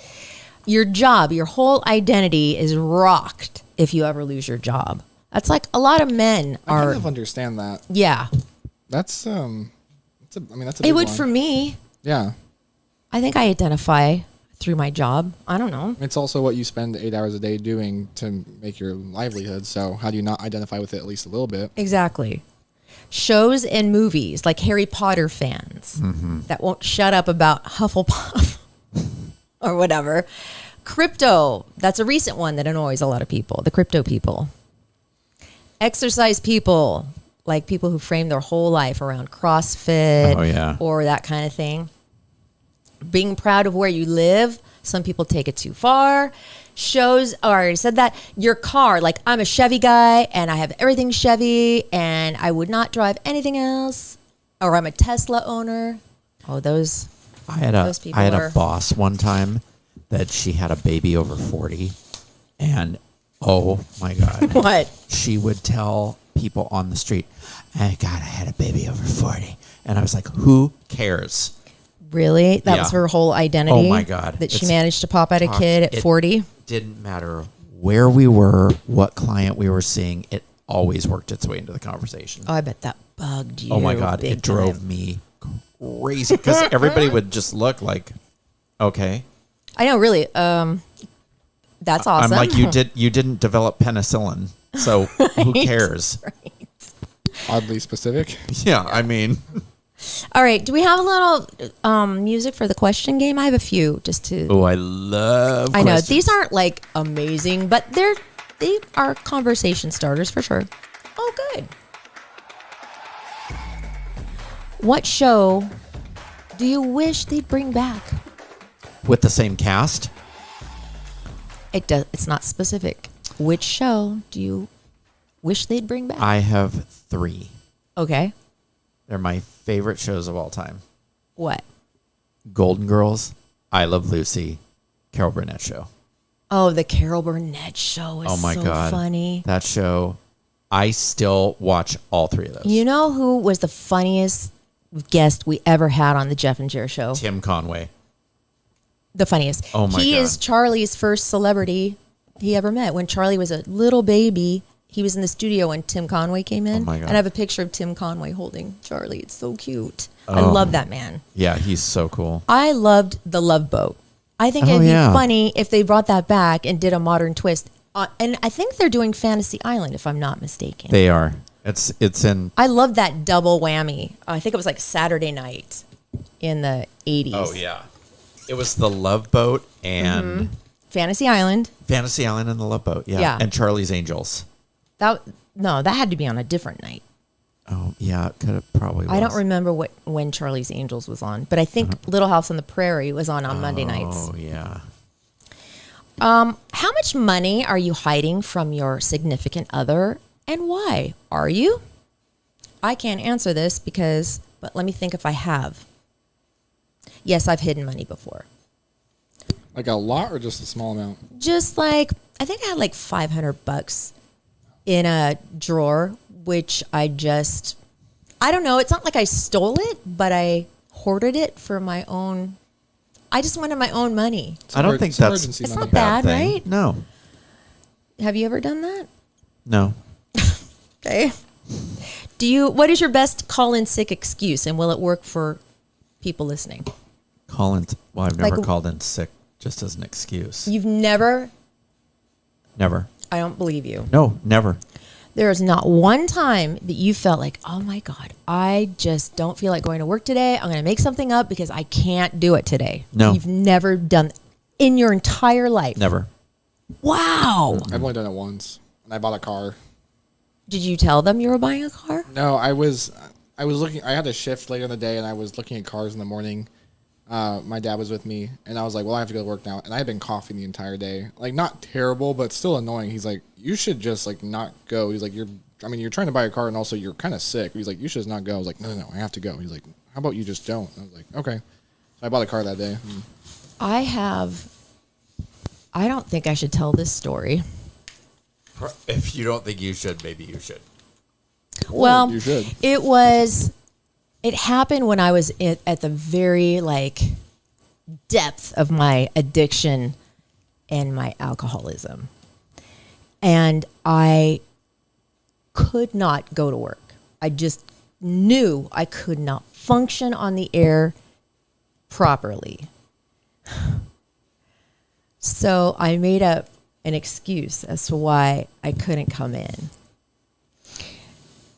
Your job, your whole identity is rocked if you ever lose your job. That's like a lot of men are. I kind of understand that. Yeah. That's that's a it big would one. for me. Yeah. I think I identify through my job. I don't know. It's also what you spend 8 hours a day doing to make your livelihood. So how do you not identify with it at least a little bit? Exactly. Shows and movies, like Harry Potter fans that won't shut up about Hufflepuff or whatever. Crypto, that's a recent one that annoys a lot of people, the crypto people. Exercise people, like people who frame their whole life around CrossFit or that kind of thing. Being proud of where you live. Some people take it too far. Shows, I already said that. Your car, like I'm a Chevy guy and I have everything Chevy and I would not drive anything else. Or I'm a Tesla owner. Oh, those people I had a boss one time that she had a baby over 40 and oh my God. What? She would tell people on the street, I had a baby over 40. And I was like, who cares? Really? That was her whole identity? Oh my God. That she managed to pop out a kid at 40? Didn't matter where we were, what client we were seeing, it always worked its way into the conversation. Oh, I bet that bugged you. Oh my God. It drove me crazy because everybody would just look like, okay. I know, really. That's awesome. I'm like, you didn't develop penicillin, so who cares? Right. Oddly specific. Yeah, I mean. All right. Do we have a little music for the question game? I have a few just to. Oh, I love. I know questions. these aren't like amazing, but they are conversation starters for sure. Oh, good. What show do you wish they'd bring back? With the same cast? It's not specific. Which show do you wish they'd bring back? I have 3. Okay. They're my favorite shows of all time. What? Golden Girls, I Love Lucy, Carol Burnett show. Oh, the Carol Burnett show is so funny. That show, I still watch all 3 of those. You know who was the funniest guest we ever had on the Jeff and Jer show? Tim Conway. The funniest. Oh, my He God. is Charlie's first celebrity he ever met. When Charlie was a little baby, he was in the studio when Tim Conway came in. Oh, my God. And I have a picture of Tim Conway holding Charlie. It's so cute. I love that man. Yeah, he's so cool. I loved The Love Boat. I think it'd be funny if they brought that back and did a modern twist. And I think they're doing Fantasy Island, if I'm not mistaken. They are. It's in. I love that double whammy. I think it was like Saturday night in the 80s. Oh, yeah. It was The Love Boat and Fantasy Island. Fantasy Island and The Love Boat. Yeah. Yeah. And Charlie's Angels. That had to be on a different night. Oh, yeah. It could have probably was. I don't remember when Charlie's Angels was on, but I think Little House on the Prairie was on Monday nights. Oh, yeah. How much money are you hiding from your significant other, and why? Are you? I can't answer this but let me think if I have. Yes, I've hidden money before. Like a lot or just a small amount? Just like, I think I had like $500 in a drawer, which I don't know. It's not like I stole it, but I hoarded it for my own. I just wanted my own money. I don't think that's It's a not bad bad, thing. right? No. Have you ever done that? No. Okay. What is your best call-in sick excuse, and will it work for people listening? I've never called in sick just as an excuse. You've never? Never. I don't believe you. No, never. There is not one time that you felt like, oh my God, I just don't feel like going to work today. I'm going to make something up because I can't do it today. No. You've never done in your entire life? Never. Wow. I've only done it once, and I bought a car. Did you tell them you were buying a car? No, I was looking. I had a shift later in the day, and I was looking at cars in the morning. My dad was with me, and I was like, well, I have to go to work now. And I had been coughing the entire day. Like, not terrible, but still annoying. He's like, you should just, like, not go. He's like, you're trying to buy a car, and also you're kind of sick. He's like, you should just not go. I was like, no, I have to go. He's like, how about you just don't? I was like, okay. So I bought a car that day. I don't think I should tell this story. If you don't think you should, maybe you should. Well, you should. It happened when I was at the very depth of my addiction and my alcoholism. And I could not go to work. I just knew I could not function on the air properly. So I made up an excuse as to why I couldn't come in.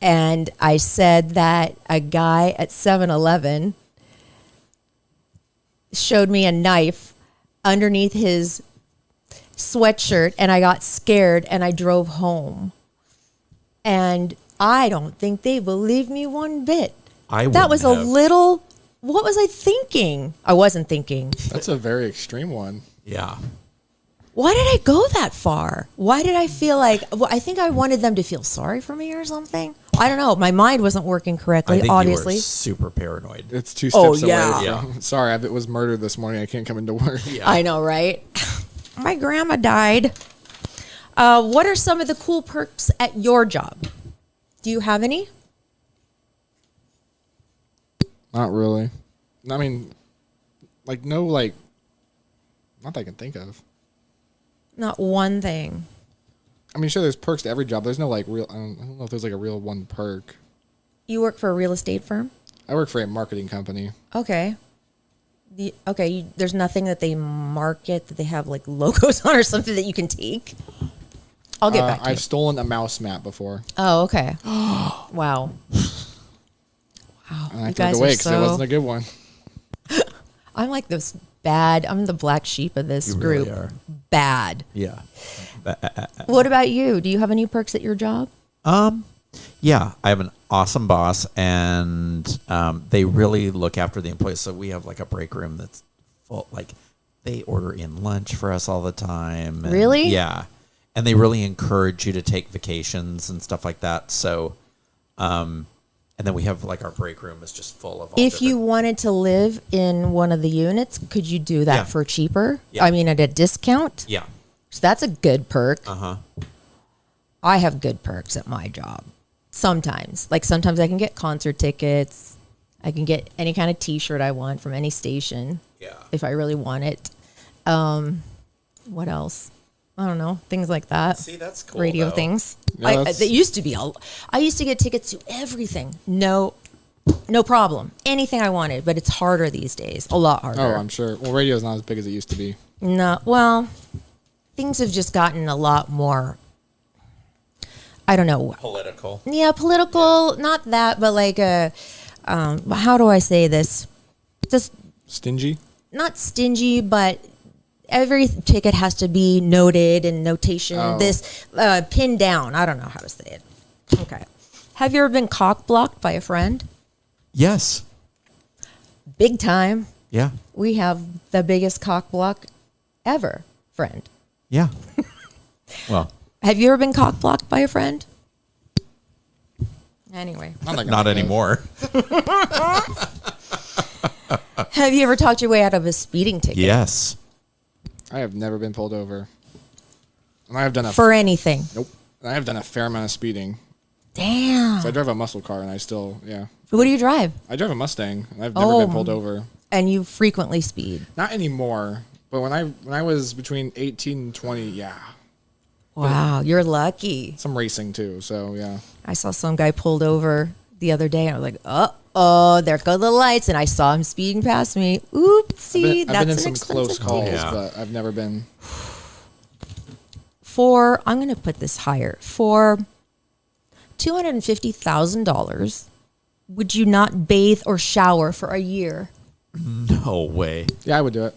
And I said that a guy at 7-Eleven showed me a knife underneath his sweatshirt, and I got scared and I drove home. And I don't think they believed me one bit. That was a little, what was I thinking? I wasn't thinking. That's a very extreme one. Yeah. Why did I go that far? Why did I feel like, I think I wanted them to feel sorry for me or something. I don't know. My mind wasn't working correctly, I think obviously. you were super paranoid. It's 2 steps away. Yeah. Sorry, I was murdered this morning. I can't come into work. Yeah. I know, right? My grandma died. What are some of the cool perks at your job? Do you have any? Not really. I mean, not that I can think of. Not one thing. I mean, sure, there's perks to every job. There's no real. I don't know if there's a real one perk. You work for a real estate firm? I work for a marketing company. Okay. There's nothing that they market that they have logos on or something that you can take? I'll get back to you. I've stolen a mouse mat before. Oh, okay. Wow. Wow. And I You threw it guys away are because it wasn't a good one. I'm like this bad. I'm the black sheep of this You group. really are. Bad. Yeah. What about you? Do you have any perks at your job? Yeah, I have an awesome boss, and they really look after the employees. So we have a break room that's full. They order in lunch for us all the time. And, Really? Yeah, and they really encourage you to take vacations and stuff like that. So, And then we have like our break room is just full of. If you wanted to live in one of the units, could you do that for cheaper? Yeah. I mean, at a discount. Yeah. So that's a good perk. Uh-huh. I have good perks at my job. Sometimes I can get concert tickets. I can get any kind of T-shirt I want from any station. Yeah. If I really want it. What else? I don't know. Things like that. See, that's cool. Radio though. things. Yeah, They used to be. I used to get tickets to everything. No problem. Anything I wanted, but it's harder these days. A lot harder. Oh, I'm sure. Well, radio's not as big as it used to be. No, well, things have just gotten a lot more. I don't know. Political. Yeah, political. Not that, but like how do I say this? Just Stingy? not stingy, but every ticket has to be noted and notation. Oh. This pinned down. I don't know how to say it. Okay. Have you ever been cock blocked by a friend? Yes. Big time. Yeah. We have the biggest cock block ever, friend. Yeah. Well, Have you ever been cock blocked by a friend? Anyway. not anymore. Have you ever talked your way out of a speeding ticket? Yes. I have never been pulled over. And I have done For anything? Nope. And I have done a fair amount of speeding. Damn. So I drive a muscle car, and I still, What do you drive? I drive a Mustang, and I've never been pulled over. And you frequently speed. Not anymore, but when I was between 18 and 20, yeah, Wow, you're lucky. some racing too. So yeah, I saw some guy pulled over the other day, and I was like, oh, there go the lights, and I saw him speeding past me. Oopsie, I've that's been in an some close expensive calls, ticket. Yeah. but I've never been. I'm going to put this higher. For $250,000, would you not bathe or shower for a year? No way. Yeah, I would do it.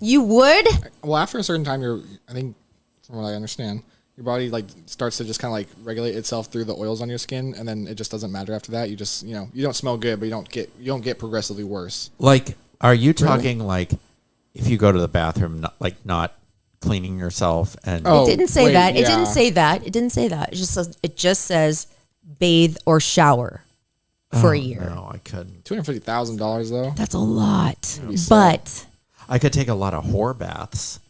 You would? Well, after a certain time, I think, from what I understand, your body like starts to just kind of like regulate itself through the oils on your skin, and then it just doesn't matter after that. You just, you don't smell good, but you don't get progressively worse. Like, are you talking like if you go to the bathroom, not cleaning yourself and It didn't say that. It yeah. didn't say that. It didn't say that. It just says bathe or shower for a year. No, I couldn't. $250,000 though. That's a lot. be sad. But I could take a lot of whore baths.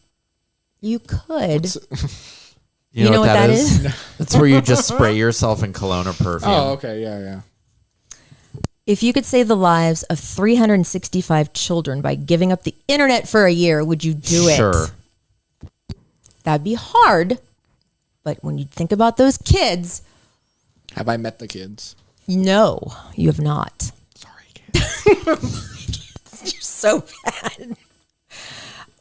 you could. You know what that is? is? That's where you just spray yourself in cologne or perfume. Oh, okay, yeah. If you could save the lives of 365 children by giving up the internet for a year, would you do it? Sure. That'd be hard. But when you think about those kids, Have I met the kids? no, you have not. Sorry, kids. You're so bad.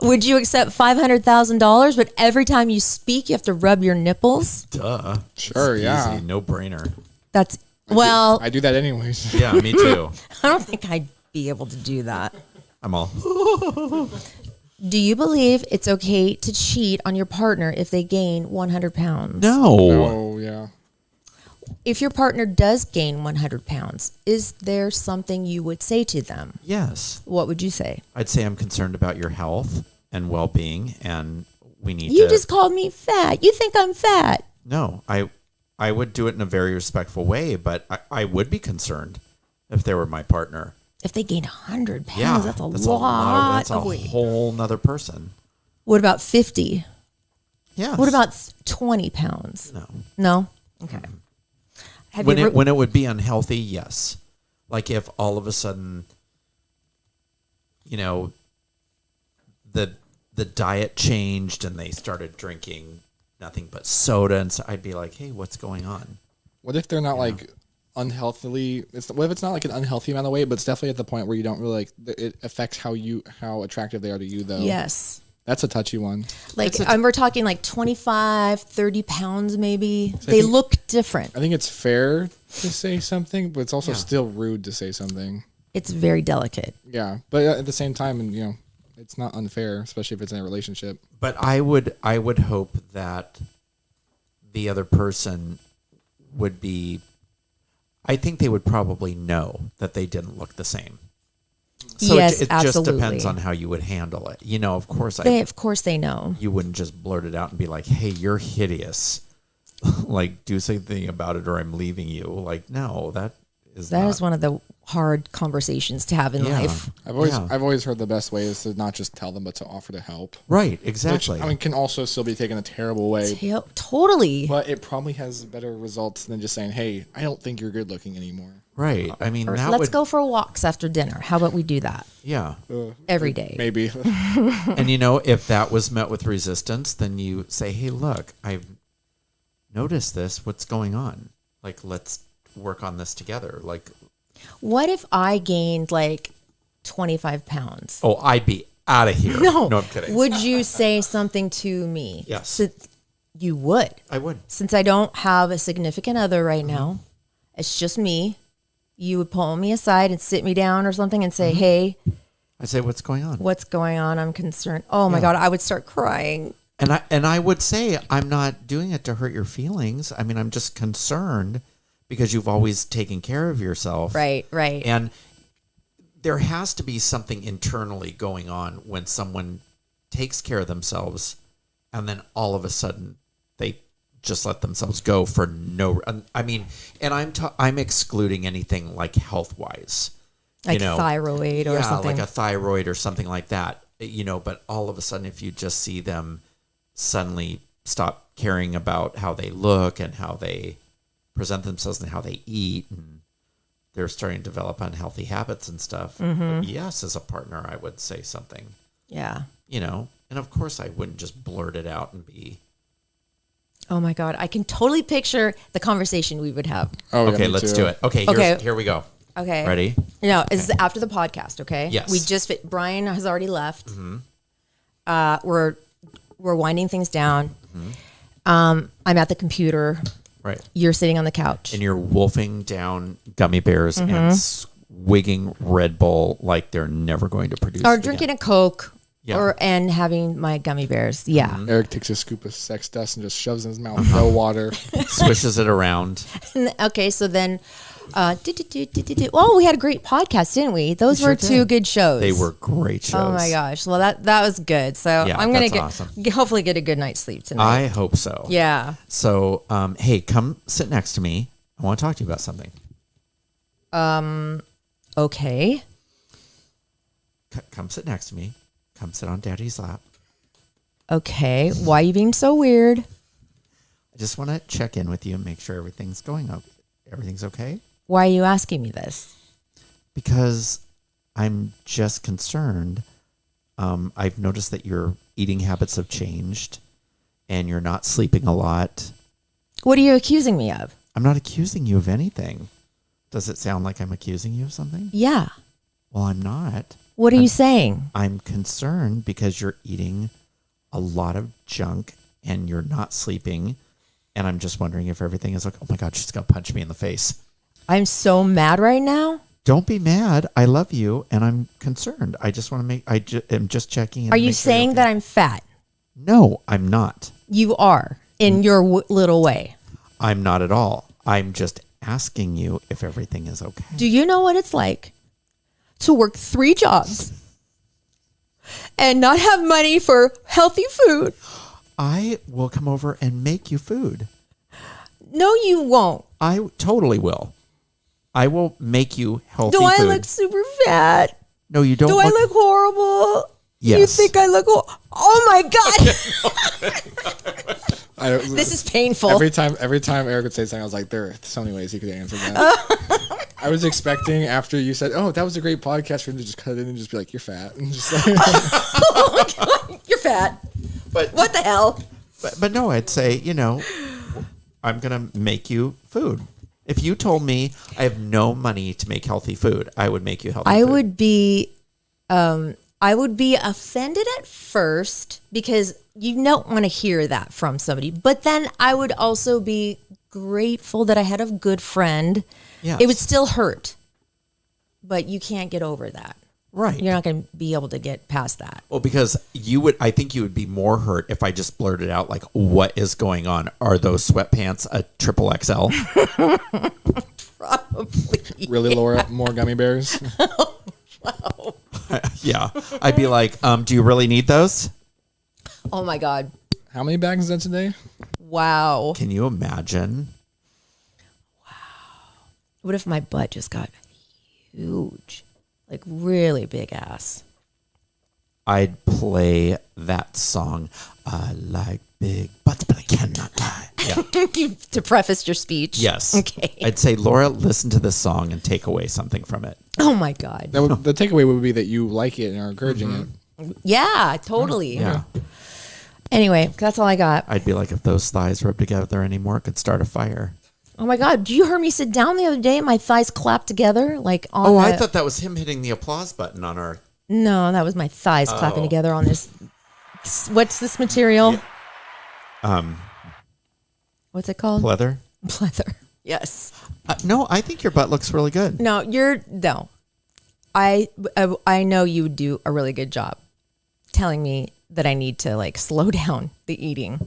Would you accept $500,000, but every time you speak, you have to rub your nipples? Duh. Sure, It's yeah. Easy, no brainer. That's, well, I do that anyways. Yeah, me too. I don't think I'd be able to do that. I'm all. Do you believe it's okay to cheat on your partner if they gain 100 pounds? No. Oh, yeah. If your partner does gain 100 pounds, is there something you would say to them? Yes. What would you say? I'd say I'm concerned about your health and well-being, and we need You to. just called me fat. You think I'm fat. No, I would do it in a very respectful way, but I would be concerned if they were my partner. If they gain 100 pounds, Yeah, that's a lot That's a of weight. whole nother person. What about 50? Yeah. What about 20 pounds? No? No? Okay. Have When you it would be unhealthy, yes. Like if all of a sudden, the diet changed and they started drinking nothing but soda, and so I'd be like, hey, what's going on? What if they're not like unhealthily? What if it's not like an unhealthy amount of weight, but it's definitely at the point where you don't really like it affects how attractive they are to you, though. Yes. That's a touchy one. Like, we're talking like 25, 30 pounds maybe. They look different. I think it's fair to say something, but it's also still rude to say something. It's very delicate. Yeah, but at the same time, and it's not unfair, especially if it's in a relationship. But I would hope that the other person would be. I think they would probably know that they didn't look the same. So Yes, it just absolutely. depends on how you would handle it. Of course, Of course they know. you wouldn't just blurt it out and be like, "Hey, you're hideous." like do something about it or I'm leaving you. Like, no, that is one of the hard conversations to have in life. I've always heard the best way is to not just tell them, but to offer to help. Right, exactly. Which, I mean, can also still be taken a terrible way. Totally. But it probably has better results than just saying, hey, I don't think you're good looking anymore. Right. I mean, let's go for walks after dinner. How about we do that? Yeah. Every day. Maybe. And if that was met with resistance, then you say, hey, look, I've noticed this. What's going on? Like, let's work on this together. Like, what if I gained like 25 pounds? Oh, I'd be out of here. No, I'm kidding. Would you say something to me? Yes. So you would. I would. Since I don't have a significant other right now, it's just me. You would pull me aside and sit me down or something and say, hey. I'd say, what's going on? What's going on? I'm concerned. Oh my God, I would start crying. And I would say, I'm not doing it to hurt your feelings. I mean, I'm just concerned because you've always taken care of yourself. Right. And there has to be something internally going on when someone takes care of themselves and then all of a sudden they just let themselves go for no. I mean, and I'm excluding anything like health wise, like thyroid or something, like a thyroid or something like that. But all of a sudden, if you just see them suddenly stop caring about how they look and how they present themselves and how they eat, and they're starting to develop unhealthy habits and stuff. But yes, as a partner, I would say something. Yeah. And of course, I wouldn't just blurt it out and be. Oh my God, I can totally picture the conversation we would have. Oh, okay, let's do it. Okay, here we go. Okay. Ready? Is after the podcast, okay? Yes. We just Brian has already left. We're winding things down. I'm at the computer. Right. You're sitting on the couch. And you're wolfing down gummy bears and swigging Red Bull like they're never going to produce. Or drinking a Coke. Yeah. And having my gummy bears. Yeah. Erik takes a scoop of sex dust and just shoves it in his mouth. No water. Swishes it around. Okay, so then we had a great podcast, didn't we? Those were two good shows. They were great shows. Oh my gosh. Well, that was good. So I'm going to hopefully get a good night's sleep tonight. I hope so. Yeah. So, hey, come sit next to me. I want to talk to you about something. Okay. Come sit next to me. Come sit on Daddy's lap. Okay. Why are you being so weird? I just want to check in with you and make sure everything's everything's okay. Why are you asking me this? Because I'm just concerned. I've noticed that your eating habits have changed and you're not sleeping a lot. What are you accusing me of? I'm not accusing you of anything. Does it sound like I'm accusing you of something? Yeah. Well, I'm not. What are you saying? I'm concerned because you're eating a lot of junk and you're not sleeping. And I'm just wondering if everything is like, oh my God, she's going to punch me in the face. I'm so mad right now. Don't be mad. I love you and I'm concerned. I just want to I'm just checking. Are you saying that I'm fat? No, I'm not. You are in your little way. I'm not at all. I'm just asking you if everything is okay. Do you know what it's like to work 3 jobs and not have money for healthy food? I will come over and make you food. No, you won't. I totally will. I will make you healthy food. Do I look super fat? No, you don't. Do I look horrible? Yes. You think I look Oh my God. This is painful. Every time Erik would say something, I was like, there are so many ways he could answer that. I was expecting after you said, oh, that was a great podcast, for him to just cut it in and just be like, you're fat. And just like, oh my God, you're fat. But what the hell? But no, I'd say, I'm going to make you food. If you told me I have no money to make healthy food, I would make you healthy food. I would be offended at first because you don't want to hear that from somebody. But then I would also be grateful that I had a good friend. Yes. It would still hurt, but you can't get over that. Right. You're not going to be able to get past that. Well, because I think you would be more hurt if I just blurted out, like, what is going on? Are those sweatpants a XXL? Probably. Really, yeah. Laura? More gummy bears? Wow. Yeah. I'd be like, do you really need those? Oh my God. How many bags is that today? Wow. Can you imagine? What if my butt just got huge? Like really big ass. I'd play that song. I like big butts, but I cannot lie. Yeah. To preface your speech. Yes. Okay. I'd say, Laura, listen to this song and take away something from it. Oh my God. The takeaway would be that you like it and are encouraging it. Yeah, totally. Yeah. Anyway, that's all I got. I'd be like, if those thighs rubbed together anymore, it could start a fire. Oh my God. You heard me sit down the other day and my thighs clapped together like on I thought that was him hitting the applause button on our... No, that was my thighs clapping together on this. What's this material? Yeah. What's it called? Pleather? Pleather. Yes. No, I think your butt looks really good. No, no. I know you would do a really good job telling me that I need to like slow down the eating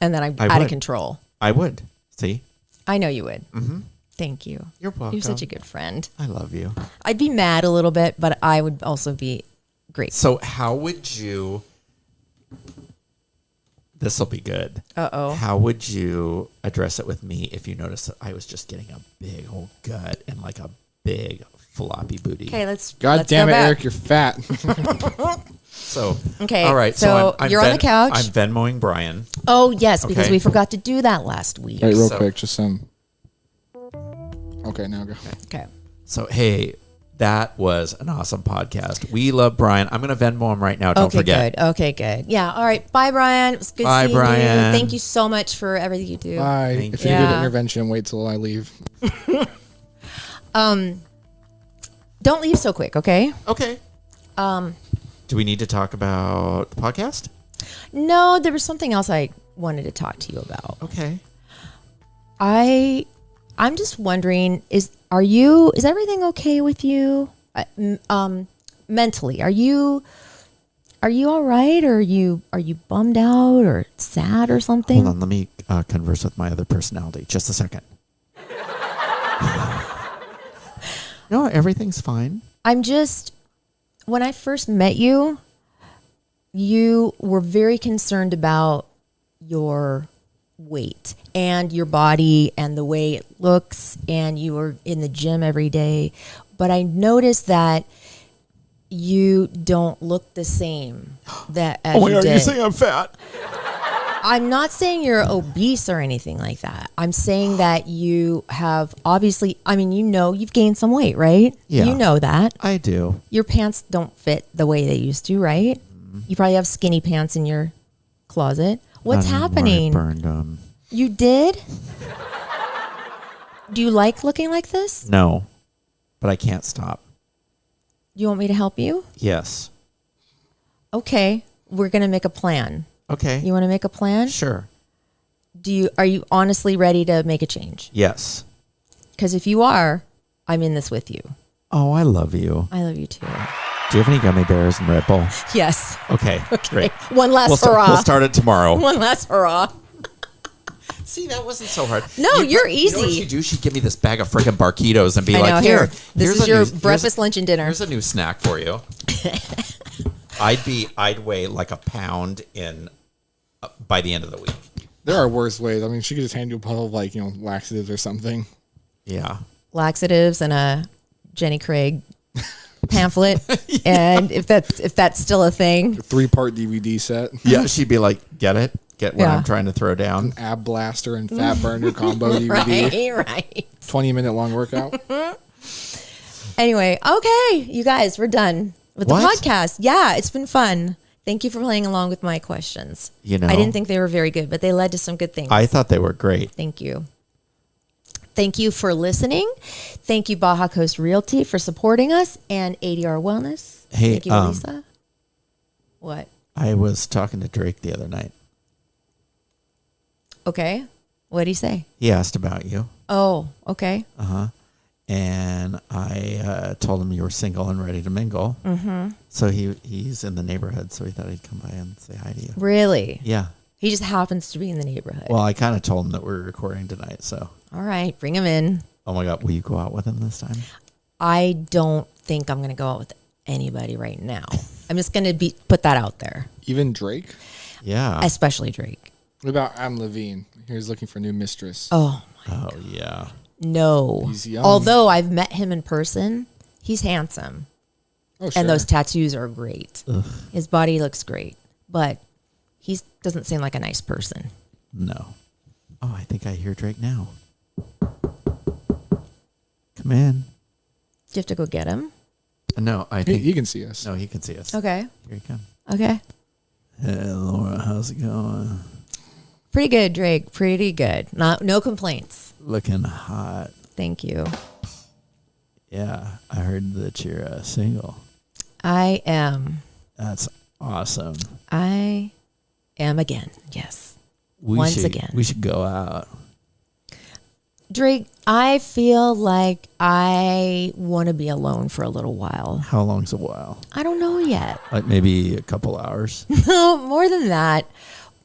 and that I'm out of control. I would. See? I know you would. Mm-hmm. Thank you. You're welcome. You're such a good friend. I love you. I'd be mad a little bit, but I would also be great. So how would you... This will be good. Uh-oh. How would you address it with me if you noticed that I was just getting a big old gut and like a big floppy booty? Okay, let's Damn it, go back. Eric, you're fat. So okay, all right. So I'm you're on the couch. I'm Venmoing Brian. Oh yes, because Okay. we forgot to do that last week. Wait, real So- quick, just some. Okay, now go. Okay. So hey, that was an awesome podcast. We love Brian. I'm gonna Venmo him right now. Don't Okay, forget. good. Okay, good. Yeah. All right. Bye, Brian. It was good Bye, seeing Brian. you. Thank you so much for everything you do. Bye. Thank If you. you need Yeah. an intervention, wait till I leave. Don't leave so quick, okay? Okay. Do we need to talk about the podcast? No, there was something else I wanted to talk to you about. Okay. I'm just wondering, is everything okay with you? Mentally, are you all right, or are you bummed out or sad or something? Hold on. Let me converse with my other personality. Just a second. No, everything's fine. When I first met you, you were very concerned about your weight and your body and the way it looks, and you were in the gym every day. But I noticed that you don't look the same as you did. You saying I'm fat? I'm not saying you're obese or anything like that. I'm saying that you have obviously, you've gained some weight, right? Yeah. You know that. I do. Your pants don't fit the way they used to, right? You probably have skinny pants in your closet. What's Not anymore. happening? I burned them. You did? Do you like looking like this? No, but I can't stop. You want me to help you? Yes. Okay, we're going to make a plan. Okay. You want to make a plan? Sure. Are you honestly ready to make a change? Yes. Because if you are, I'm in this with you. Oh, I love you. I love you too. Do you have any gummy bears and Red Bull? Yes. Okay. Great. One last hurrah. We'll start it tomorrow. One last hurrah. See, that wasn't so hard. No, you're You know what easy. she'd do? She'd give me this bag of freaking Barquitos and be I like, know. here. This here's is a your new- breakfast, lunch, and dinner. Here's a new snack for you. I'd weigh like a pound by the end of the week. There are worse ways. I mean, she could just hand you a bottle of laxatives or something. Yeah. Laxatives and a Jenny Craig pamphlet. And if that's still a thing. 3-part DVD set. Yeah. She'd be like, get it? Get what Yeah. I'm trying to throw down? Ab Blaster and Fat Burner combo DVD. Right. 20-minute long workout. Anyway, okay, you guys, we're done with the What? podcast. Yeah, it's been fun. Thank you for playing along with my questions. You know. I didn't think they were very good, but they led to some good things. I thought they were great. Thank you. Thank you for listening. Thank you, Baja Coast Realty, for supporting us, and ADR Wellness. Hey, Thank you, Lisa. What? I was talking to Drake the other night. Okay. What did he say? He asked about you. Oh, okay. And I told him you were single and ready to mingle. Mm-hmm. So he's in the neighborhood, so he thought he'd come by and say hi to you. Really? Yeah. He just happens to be in the neighborhood. Well, I kind of told him that we were recording tonight, so. All right, bring him in. Oh my God, will you go out with him this time? I don't think I'm going to go out with anybody right now. I'm just going to put that out there, Even Drake? Yeah. especially Drake. What about Adam Levine? He's looking for a new mistress. Oh, Oh yeah. no. He's young. Although I've met him in person, he's handsome. Oh, sure. And those tattoos are great. Ugh. His body looks great. But he doesn't seem like a nice person. No. Oh, I think I hear Drake now. Come in. Do you have to go get him? No, I He, think he can see us. No, he can see us. Okay. Here he comes. Okay. Hey, Laura, how's it going? Pretty good, No Pretty good. No complaints. Looking hot. Thank you. Yeah, I heard that you're single. I am. That's awesome. I am again. Yes. We Once should, again. we should go out. Drake, I feel like I want to be alone for a little while. How long's a while? I don't know yet. Like maybe a couple hours. No, more than that.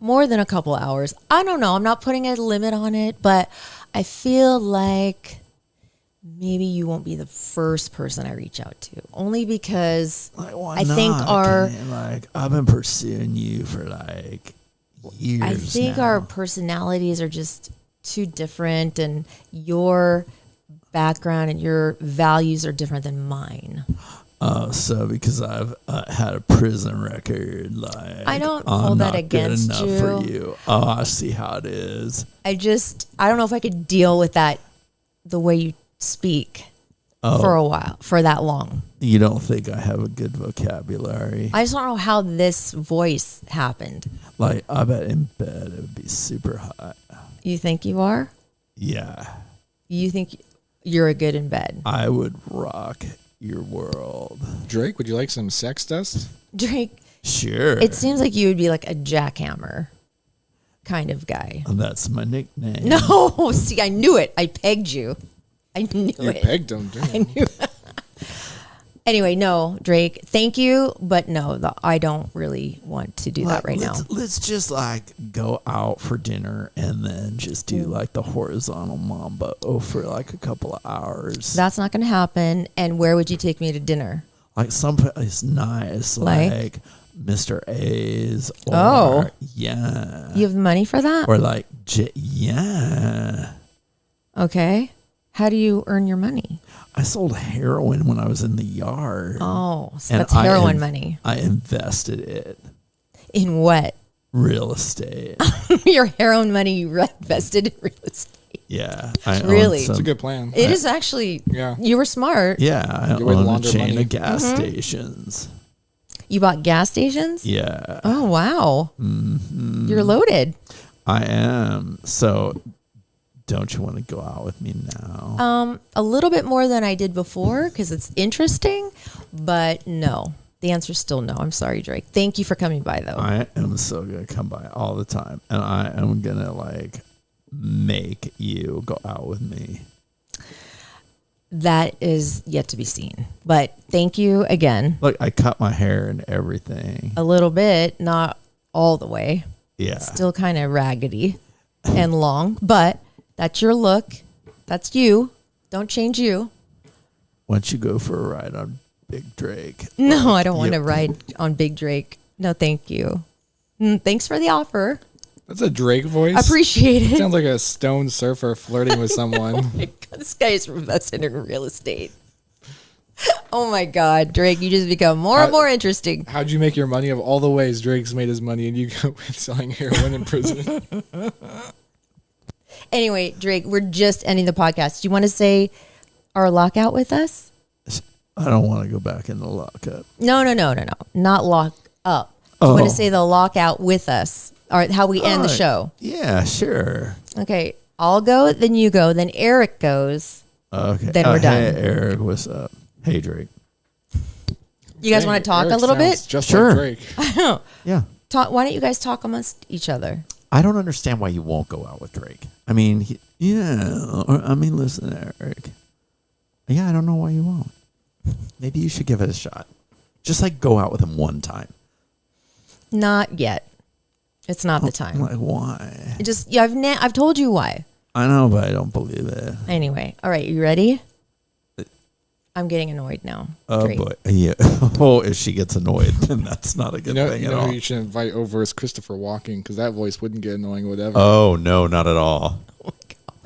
More than a couple hours. I don't know. I'm not putting a limit on it, but I feel like maybe you won't be the first person I reach out to. Only because Like, why I think not? our Like I've been pursuing you for like years. I think now. our personalities are just too different, and your background and your values are different than mine. Oh, so because I've had a prison record, like I don't I'm hold that not against good enough for you. Oh, I see how it is. I don't know if I could deal with that, the way you speak for a while, for that long. You don't think I have a good vocabulary? I just don't know how this voice happened. Like I bet in bed it would be super hot. You think you are? Yeah, You think you're a good in bed? I would rock your world. Drake, would you like some sex dust? Drake, Sure. it seems like you would be like a jackhammer kind of guy. That's my nickname. No, see, I knew it. I pegged you. I knew You it. pegged him. Damn. I knew. Anyway, no, Drake, thank you, but no, I don't really want to do that right now. Let's just like go out for dinner and then just do like the horizontal mambo for like a couple of hours. That's not going to happen. And where would you take me to dinner? Like someplace nice, like Mr. A's. Or, Oh. Yeah. You have money for that? Or like, yeah. Okay. How do you earn your money? I sold heroin when I was in the yard. Oh, so And that's heroin money. I invested it. In what? Real estate. Your heroin money you invested in real estate. Yeah. I own Really? some- It's a good plan. It is actually, Yeah. you were smart. Yeah. I Good way to own a launder chain money. of gas Mm-hmm. stations. You bought gas stations? Yeah. Oh, wow. Mm-hmm. You're loaded. I am. So don't you want to go out with me now? A little bit more than I did before because it's interesting, but no. The answer is still no. I'm sorry, Drake. Thank you for coming by, though. I am so going to come by all the time. And I am going to like make you go out with me. That is yet to be seen. But thank you again. Look, I cut my hair and everything. A little bit, not all the way. Yeah. Still kind of raggedy and long, but that's your look. That's you. Don't change you. Why don't you go for a ride on Big Drake? No, I don't want to Yep. ride on Big Drake. No, thank you. Thanks for the offer. That's a Drake voice. Appreciate it. Sounds like a stone surfer flirting with someone. This guy is invested in real estate. Oh my God, Drake, you just become more and more interesting. How'd you make your money? Of all the ways Drake's made his money, and you go with selling heroin in prison. Anyway, Drake, we're just ending the podcast. Do you want to say our lockout with us? I don't want to go back in the lockup. No. Not lock up. Do you want to say the lockout with us? Or how we end the show? Yeah, sure. Okay, I'll go, then you go, then Erik goes. Okay. Then we're done. Hey, Eric, what's up? Hey, Drake. You guys want to talk a little bit? Just Sure. like Drake. Yeah. Why don't you guys talk amongst each other? I don't understand why you won't go out with Drake. I mean, listen, Eric. Yeah, I don't know why you won't. Maybe you should give it a shot. Just like go out with him one time. Not yet. It's not the time. Like, why? I've told you why. I know, but I don't believe it. Anyway, all right, you ready? I'm getting annoyed now. Oh Drake. boy, yeah. Oh, if she gets annoyed, then that's not a good thing at all. Who you should invite over is Christopher Walken, because that voice wouldn't get annoying, whatever. Oh no, not at all.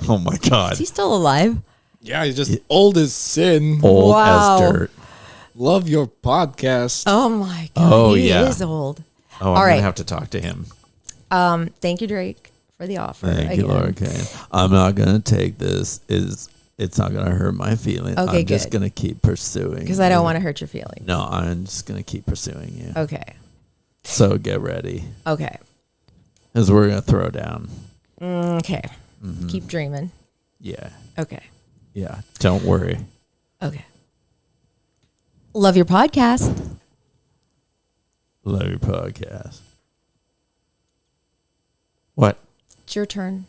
Oh my god. Is he still alive? Yeah, he's just old as sin. Old Wow. as dirt. Love your podcast. Oh my god. Oh, he yeah. is old. Oh, I'm All right. gonna have to talk to him. Thank you, Drake, for the offer. Thank you, Laura Kane. I'm not gonna take this. It's not gonna hurt my feelings. Okay, I'm just good. gonna keep pursuing. Because I don't want to hurt your feelings. No, I'm just gonna keep pursuing you. Okay. So get ready, Okay. because we're gonna throw down. Okay. Mm-hmm. Keep dreaming. Yeah, Okay. yeah. Don't worry. Okay. Love your podcast. Love your podcast. What? It's your turn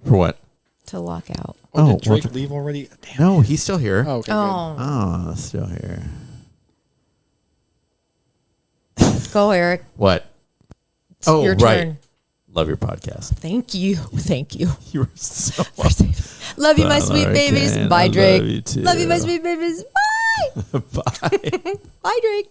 For what? to lock out. Oh, Oh, did Drake well, leave already? Damn. No, he's still here. Oh, okay, Oh, Still here. go, Eric. What? It's Oh, your right. turn. Love your podcast. Thank you. Thank you. You were so Love you, my Bye, sweet Laura babies. Kane. Bye, I Drake. love you too. Love you, my sweet babies. Bye. Bye. Bye, Drake.